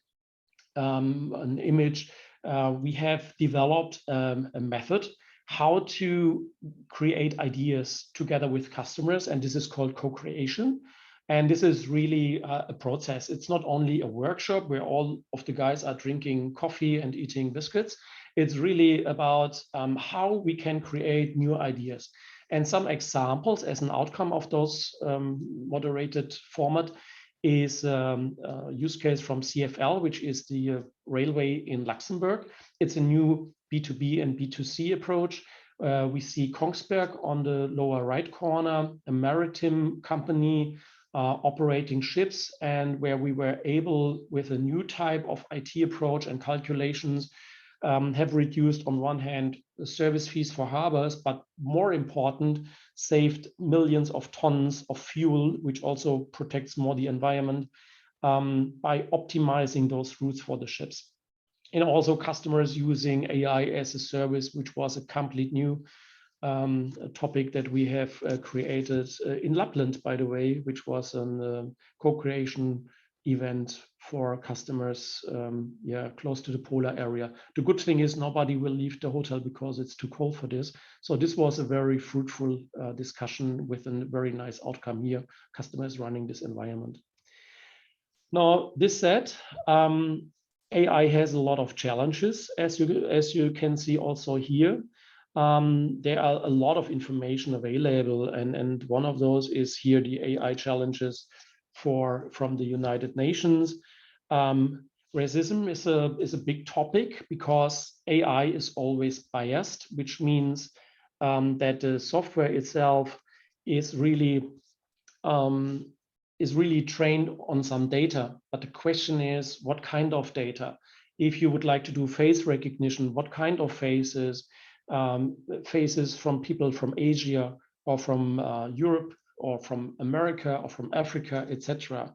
an image. We have developed a method how to create ideas together with customers, and this is called co-creation. And this is really a process. It's not only a workshop where all of the guys are drinking coffee and eating biscuits. It's really about how we can create new ideas. And some examples as an outcome of those moderated format is a use case from CFL, which is the railway in Luxembourg. It's a new B2B and B2C approach. We see Kongsberg on the lower right corner, a maritime company operating ships, and where we were able, with a new type of IT approach and calculations, have reduced on one hand the service fees for harbors, but more important, saved millions of tons of fuel, which also protects more the environment by optimizing those routes for the ships. And also customers using AI as a service, which was a complete new topic that we have created in Lapland, by the way, which was a co-creation event for customers close to the polar area. The good thing is nobody will leave the hotel because it's too cold for this. So this was a very fruitful discussion with a very nice outcome here. Customers running this environment. Now, this said, AI has a lot of challenges, as you can see also here. There are a lot of information available, and one of those is here the AI challenges from the United Nations. Racism is a big topic because AI is always biased, which means that the software itself is really trained on some data. But the question is, what kind of data? If you would like to do face recognition, what kind of faces? Faces from people from Asia or from Europe or from America or from Africa, etc.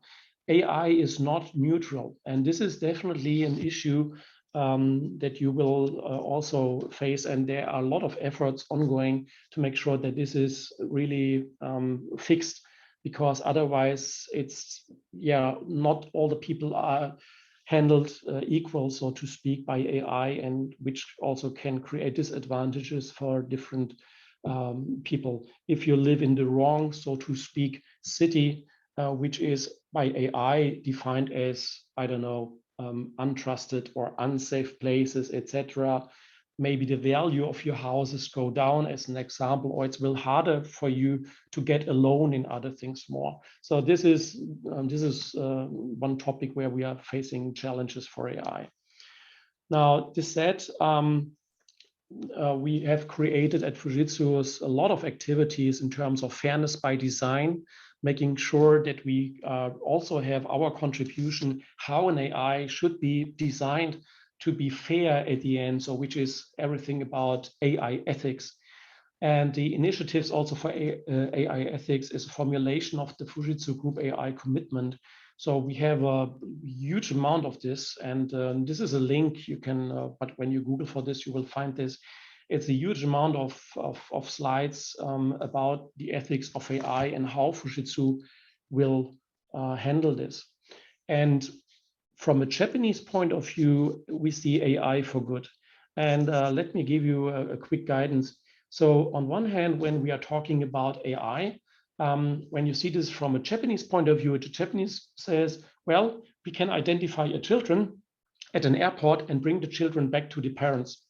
AI is not neutral, and this is definitely an issue that you will also face, and there are a lot of efforts ongoing to make sure that this is really fixed, because otherwise it's, not all the people are handled equal, so to speak, by AI, and which also can create disadvantages for different people. If you live in the wrong, so to speak, city, which is by AI defined as, I don't know, untrusted or unsafe places, etc., maybe the value of your houses go down, as an example, or it's will harder for you to get a loan in other things more. So this is one topic where we are facing challenges for AI. Now, this said, we have created at Fujitsu a lot of activities in terms of fairness by design, making sure that we also have our contribution, how an AI should be designed to be fair at the end, so which is everything about AI ethics. And the initiatives also for AI ethics is a formulation of the Fujitsu Group AI commitment. So we have a huge amount of this, and this is a link you can, but when you Google for this, you will find this. It's a huge amount of slides about the ethics of AI and how Fujitsu will handle this. And from a Japanese point of view, we see AI for good. And let me give you a quick guidance. So on one hand, when we are talking about AI, when you see this from a Japanese point of view, the Japanese says, well, we can identify your children at an airport and bring the children back to the parents.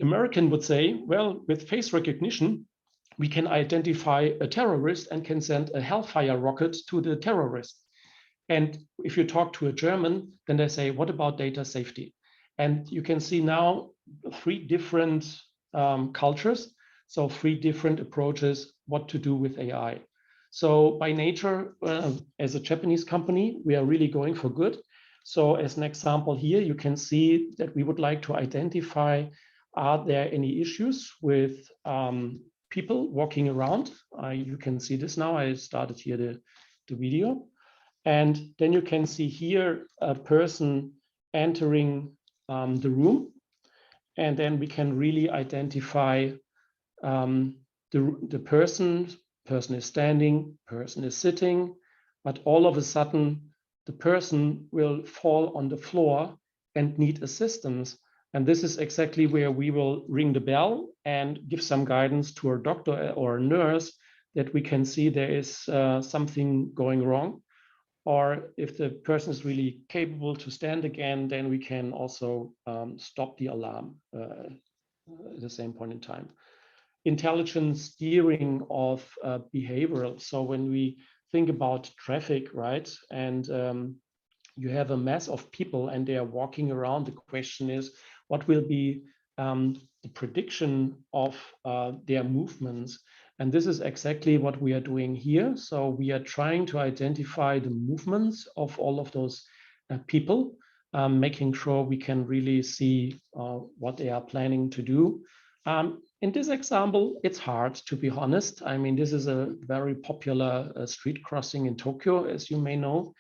American would say, well, with face recognition, we can identify a terrorist and can send a Hellfire rocket to the terrorist. And if you talk to a German, then they say, what about data safety? And you can see now 3 different cultures, so 3 different approaches what to do with AI. So by nature, as a Japanese company, we are really going for good. So as an example here, you can see that we would like to identify, are there any issues with people walking around? You can see this now. I started here the video. And then you can see here a person entering the room. And then we can really identify the person is standing, person is sitting, but all of a sudden the person will fall on the floor and need assistance. And this is exactly where we will ring the bell and give some guidance to a doctor or a nurse that we can see there is something going wrong. Or if the person is really capable to stand again, then we can also stop the alarm at the same point in time. Intelligent steering of behavioral. So when we think about traffic, right, and you have a mass of people and they are walking around, the question is, what will be the prediction of their movements? And this is exactly what we are doing here. So we are trying to identify the movements of all of those people, making sure we can really see what they are planning to do. In this example, it's hard, to be honest. I mean, this is a very popular street crossing in Tokyo, as you may know.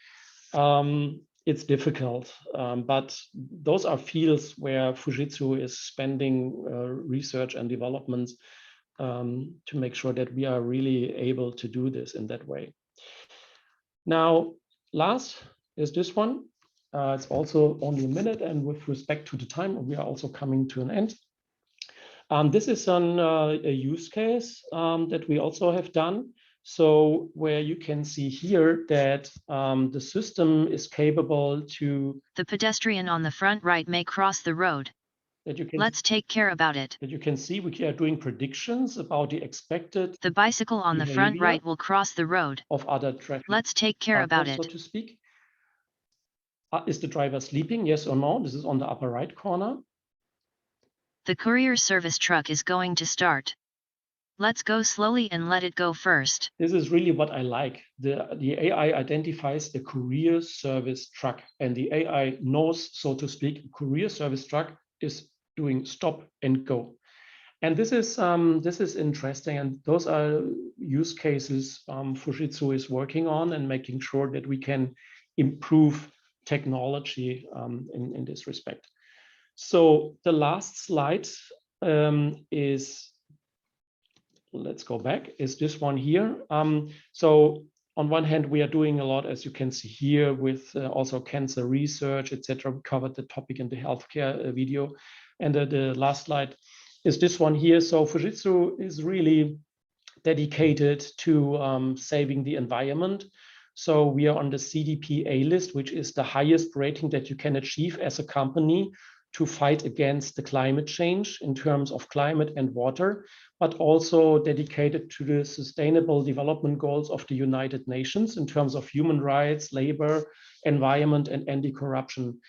It's difficult, but those are fields where Fujitsu is spending research and development to make sure that we are really able to do this in that way. Now, last is this one. It's also only a minute, and with respect to the time, we are also coming to an end. This is a use case that we also have done. So where you can see here that the system is capable to... The pedestrian on the front right may cross the road. Let's take care about it. That you can see we are doing predictions about the expected... The bicycle on the front right will cross the road. ...of other traffic. Let's take care about it. So to speak. Is the driver sleeping? Yes or no? This is on the upper right corner. The courier service truck is going to start. Let's go slowly and let it go first. This is really what I like. The AI identifies the courier service truck, and the AI knows, so to speak, a courier service truck is doing stop and go. And this is interesting, and those are use cases Fujitsu is working on and making sure that we can improve technology in this respect. So the last slide is, let's go back, is this one here. So on one hand, we are doing a lot, as you can see here, with also cancer research, etc. We covered the topic in the healthcare video. And the last slide is this one here. So Fujitsu is really dedicated to saving the environment. So we are on the CDP A list, which is the highest rating that you can achieve as a company to fight against the climate change in terms of climate and water, but also dedicated to the Sustainable Development Goals of the United Nations in terms of human rights, labor, environment, and anti-corruption.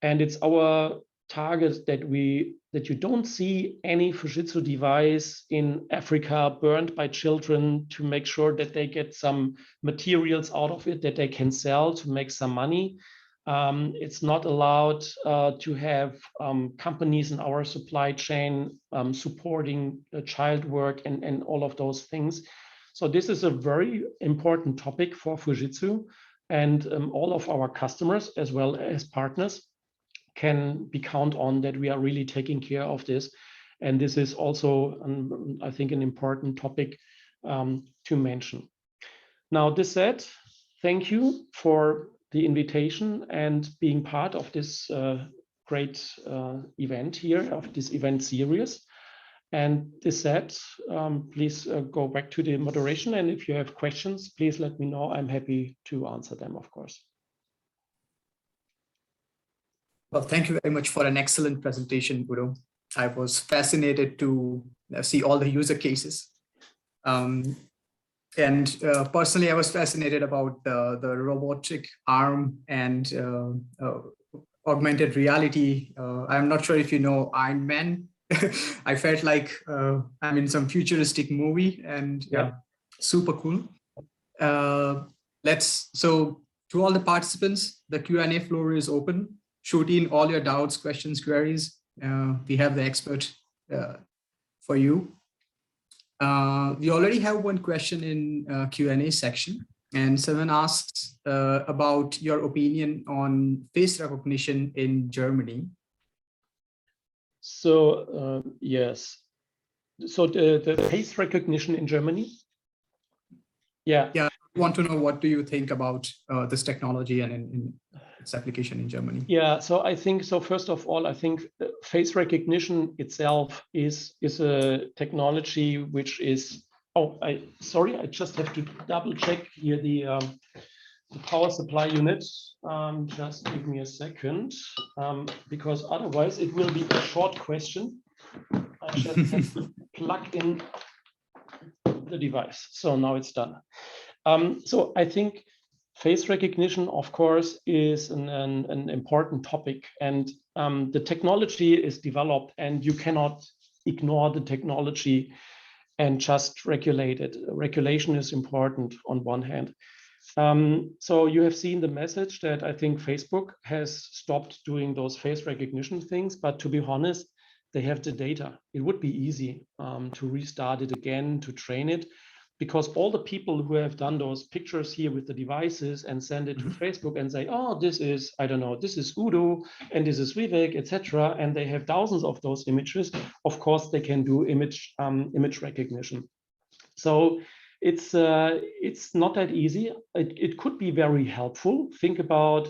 And it's our target that you don't see any Fujitsu device in Africa burned by children to make sure that they get some materials out of it that they can sell to make some money. It's not allowed to have companies in our supply chain supporting child work and all of those things. So this is a very important topic for Fujitsu, and all of our customers as well as partners can be count on that we are really taking care of this. And this is also, I think, an important topic to mention. Now, this said, thank you for the invitation and being part of this great event here, of this event series. And this said, please go back to the moderation. And if you have questions, please let me know. I'm happy to answer them, of course. Well, thank you very much for an excellent presentation, Udo. I was fascinated to see all the user cases. And personally, I was fascinated about the robotic arm and augmented reality. I'm not sure if you know Iron Man. I felt like I'm in some futuristic movie, and yeah, super cool. So to all the participants, the Q&A floor is open. Shoot in all your doubts, questions, queries. We have the expert for you. We already have one question in Q&A section, and someone asks about your opinion on face recognition in Germany. So yes, so the face recognition in Germany. Yeah, I want to know, what do you think about this technology and in its application in Germany? Yeah, so I think, so first of all, I think face recognition itself is a technology which is, I just have to double check here the power supply unit. Just give me a second, because otherwise it will be a short question. I just have to plug in the device. So now it's done. So I think face recognition, of course, is an important topic, and the technology is developed, and you cannot ignore the technology and just regulate it. Regulation is important on one hand. So you have seen the message that I think Facebook has stopped doing those face recognition things, but to be honest, they have the data. It would be easy to restart it again, to train it, because all the people who have done those pictures here with the devices and send it to Facebook and say, oh, this is, I don't know, this is Udo and this is Vivek, etc. And they have thousands of those images. Of course, they can do image recognition. So it's not that easy. It could be very helpful. Think about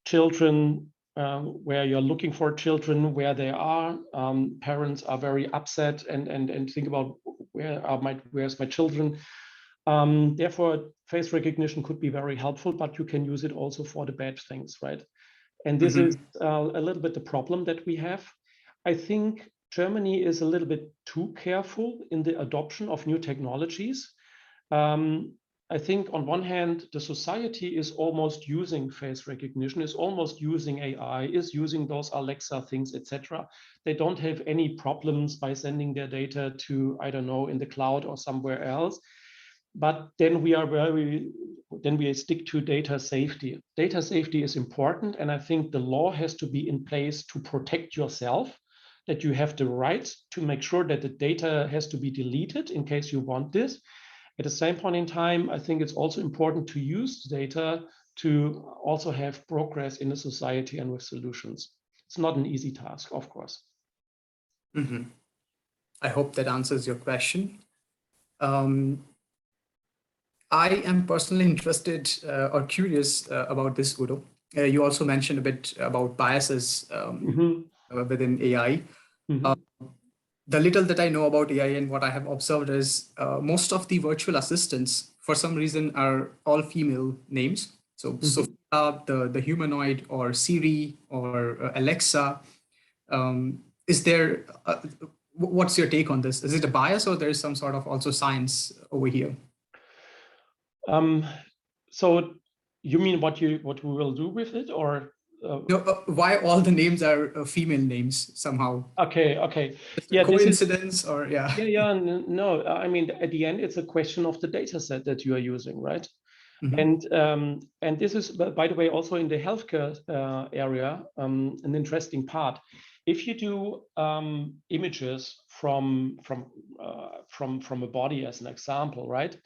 children, where you're looking for children, where they are. Parents are very upset and think about where's my children. Therefore, face recognition could be very helpful, but you can use it also for the bad things, right? And this is a little bit the problem that we have. I think Germany is a little bit too careful in the adoption of new technologies. I think on one hand, the society is almost using face recognition, is almost using AI, is using those Alexa things, etc. They don't have any problems by sending their data to, I don't know, in the cloud or somewhere else. But then we stick to data safety. Data safety is important, and I think the law has to be in place to protect yourself, that you have the right to make sure that the data has to be deleted in case you want this. At the same point in time, I think it's also important to use data to also have progress in the society and with solutions. It's not an easy task, of course. I hope that answers your question. I am personally interested or curious about this, Udo. You also mentioned a bit about biases within AI. The little that I know about AI and what I have observed is most of the virtual assistants, for some reason, are all female names. So Sophia, the humanoid, or Siri, or Alexa. Is there, what's your take on this? Is it a bias, or there is some sort of also science over here? So you mean what we will do with it, or why all the names are female names somehow? Okay. Yeah, coincidence or yeah. Yeah. No, I mean, at the end, it's a question of the data set that you are using, right? And this is, by the way, also in the healthcare area, an interesting part. If you do images from a body as an example, right?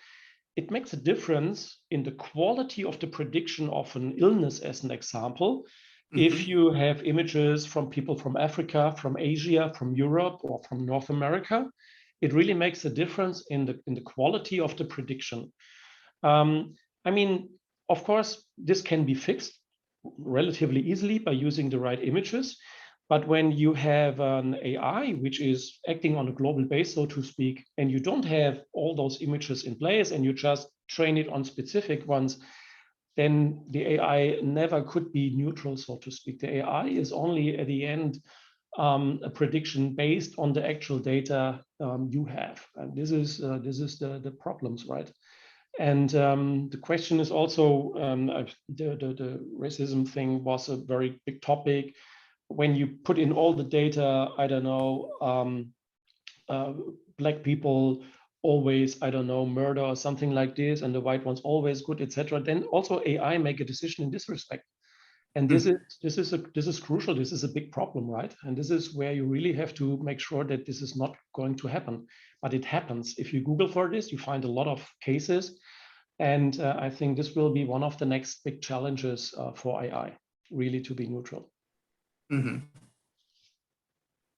It makes a difference in the quality of the prediction of an illness, as an example. If you have images from people from Africa, from Asia, from Europe, or from North America, it really makes a difference in the quality of the prediction. I mean, of course, this can be fixed relatively easily by using the right images. But when you have an AI which is acting on a global base, so to speak, and you don't have all those images in place and you just train it on specific ones, then the AI never could be neutral, so to speak. The AI is only at the end a prediction based on the actual data you have. And this is the problems, right? And the question is also, the racism thing was a very big topic. When you put in all the data, I don't know, black people always, I don't know, murder or something like this, and the white ones always good, etc. Then also AI make a decision in this respect, and this is crucial. This is a big problem, right? And this is where you really have to make sure that this is not going to happen, but it happens. If you Google for this, you find a lot of cases, and I think this will be one of the next big challenges for AI, really to be neutral.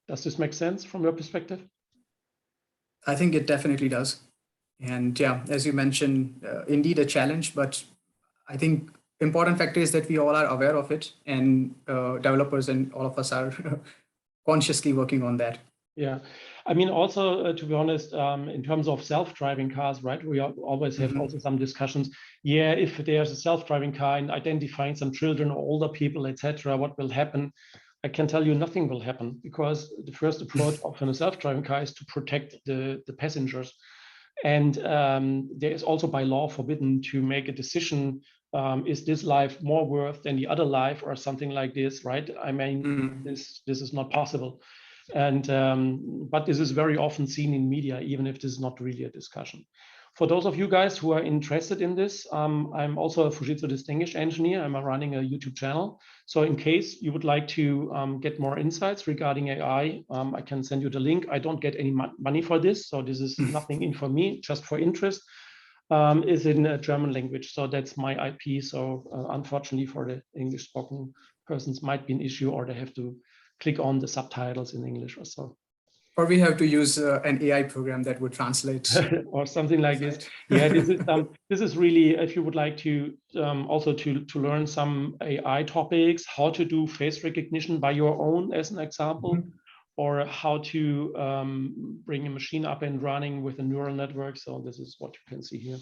Does this make sense from your perspective? I think it definitely does. And yeah, as you mentioned, indeed a challenge, but I think important factor is that we all are aware of it, and developers and all of us are consciously working on that. Yeah, I mean, also, to be honest, in terms of self-driving cars, right, we always have also some discussions. Yeah, if there's a self-driving car and identifying some children or older people, etc., what will happen? I can tell you nothing will happen, because the first approach of a self-driving car is to protect the passengers. And there is also by law forbidden to make a decision, is this life more worth than the other life or something like this, right? I mean, this is not possible. And but this is very often seen in media, even if this is not really a discussion. For those of you guys who are interested in this, I'm also a Fujitsu Distinguished Engineer. I'm running a YouTube channel. So in case you would like to get more insights regarding AI, I can send you the link. I don't get any money for this, so this is nothing in for me, just for interest. Is in German language, so that's my IP. So unfortunately for the English spoken persons might be an issue, or they have to click on the subtitles in English or so. Or we have to use an AI program that would translate. Or something like this. Yeah, this is really, if you would like to also to learn some AI topics, how to do face recognition by your own, as an example, or how to bring a machine up and running with a neural network. So this is what you can see here.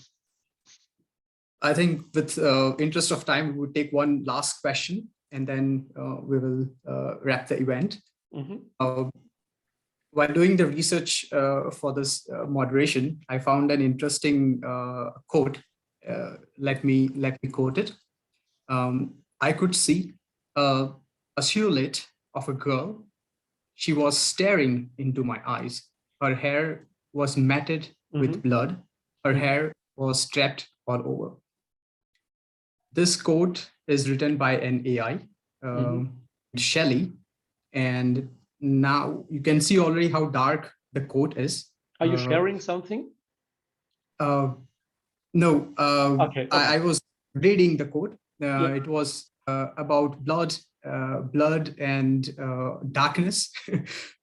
I think with interest of time, we would take one last question and then we will wrap the event. Mm-hmm. While doing the research for this moderation, I found an interesting quote. Let me quote it. I could see a silhouette of a girl. She was staring into my eyes. Her hair was matted with blood. Her hair was strapped all over. This quote is written by an AI, Shelley, and now you can see already how dark the quote is. Are you sharing something? No, okay. I was reading the quote. It was about blood and darkness,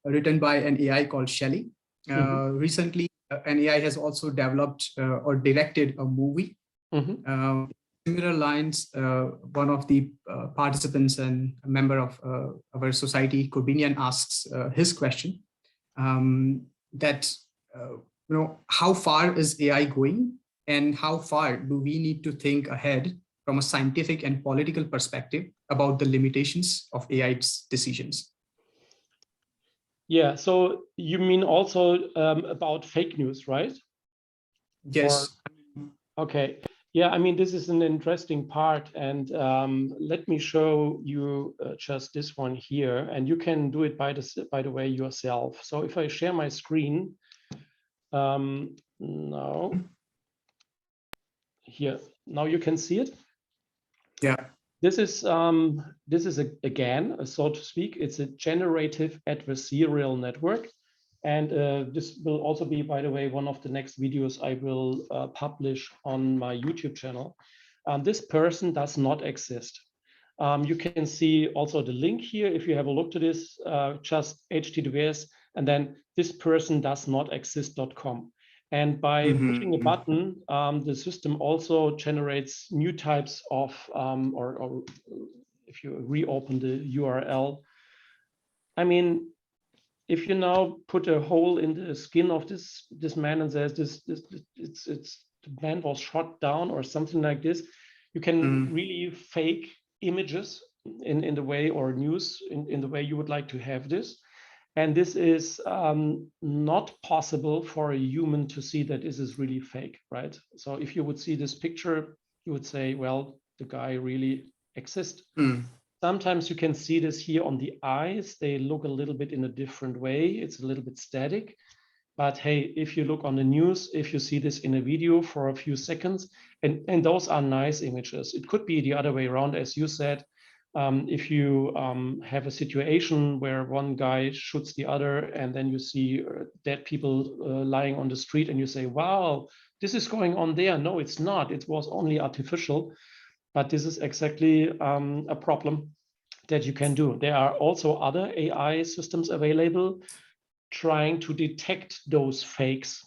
written by an AI called Shelley. Recently, an AI has also developed or directed a movie. Similar lines, one of the participants and a member of our society, Corbinian, asks his question that, how far is AI going and how far do we need to think ahead from a scientific and political perspective about the limitations of AI's decisions? Yeah, so you mean also about fake news, right? Yes. Okay. Yeah, I mean, this is an interesting part, and let me show you just this one here, and you can do it by the way yourself. So if I share my screen, now here, now you can see it. Yeah. This is again, so to speak, it's a generative adversarial network. And this will also be, by the way, one of the next videos I will publish on my YouTube channel. This person does not exist. You can see also the link here. If you have a look to this, just HTTPS, and then this person does not exist.com. And by pushing a button, the system also generates new types of, or if you reopen the URL, I mean, if you now put a hole in the skin of this man and says the man was shot down or something like this, you can really fake images in the way, or news in the way you would like to have this. And this is not possible for a human to see that this is really fake, right? So if you would see this picture, you would say, well, the guy really exists. Sometimes you can see this here on the eyes. They look a little bit in a different way. It's a little bit static. But hey, if you look on the news, if you see this in a video for a few seconds, and those are nice images. It could be the other way around, as you said. If you have a situation where one guy shoots the other, and then you see dead people lying on the street, and you say, wow, this is going on there. No, it's not. It was only artificial. But this is exactly a problem that you can do. There are also other AI systems available trying to detect those fakes.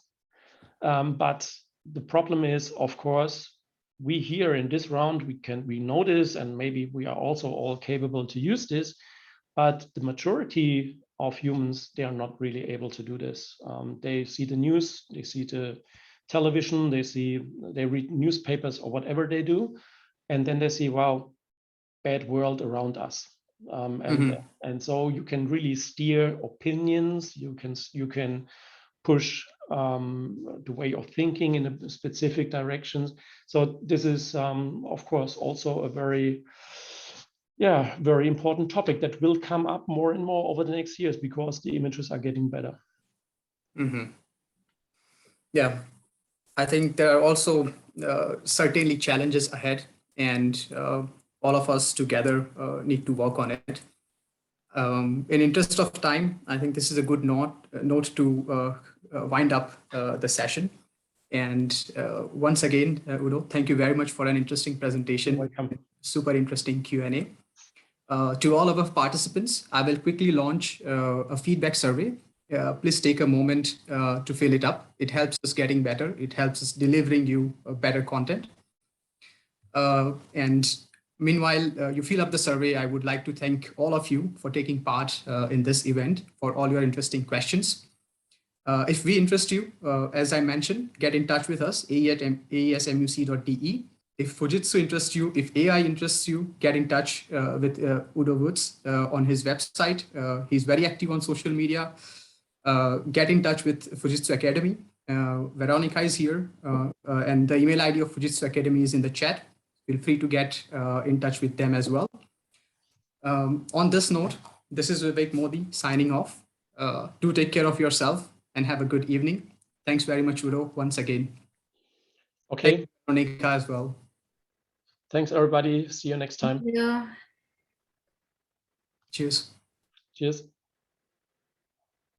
But the problem is, of course, we here in this round, we know this, and maybe we are also all capable to use this, but the majority of humans, they are not really able to do this. They see the news, they see the television, they read newspapers or whatever they do, and then they see, wow, bad world around us. And so you can really steer opinions, you can push the way of thinking in a specific directions. So this is, of course, also a very important topic that will come up more and more over the next years because the images are getting better. Yeah, I think there are also certainly challenges ahead, and all of us together need to work on it. In interest of time, I think this is a good note to wind up the session. And once again, Udo, thank you very much for an interesting presentation. Welcome. Super interesting Q&A. To all of our participants, I will quickly launch a feedback survey. Please take a moment to fill it up. It helps us getting better. It helps us delivering you better content. And Meanwhile, you fill up the survey. I would like to thank all of you for taking part in this event, for all your interesting questions. If we interest you, as I mentioned, get in touch with us, ae@aesmuc.de. If Fujitsu interests you, if AI interests you, get in touch with Udo Würtz on his website. He's very active on social media. Get in touch with Fujitsu Academy. Veronica is here, and the email ID of Fujitsu Academy is in the chat. Feel free to get in touch with them as well. On this note, this is Vivek Modi signing off. Do take care of yourself and have a good evening. Thanks very much, Udo, once again. Okay. Thank you, Veronica, as well. Thanks, everybody. See you next time. Yeah. Cheers. Cheers.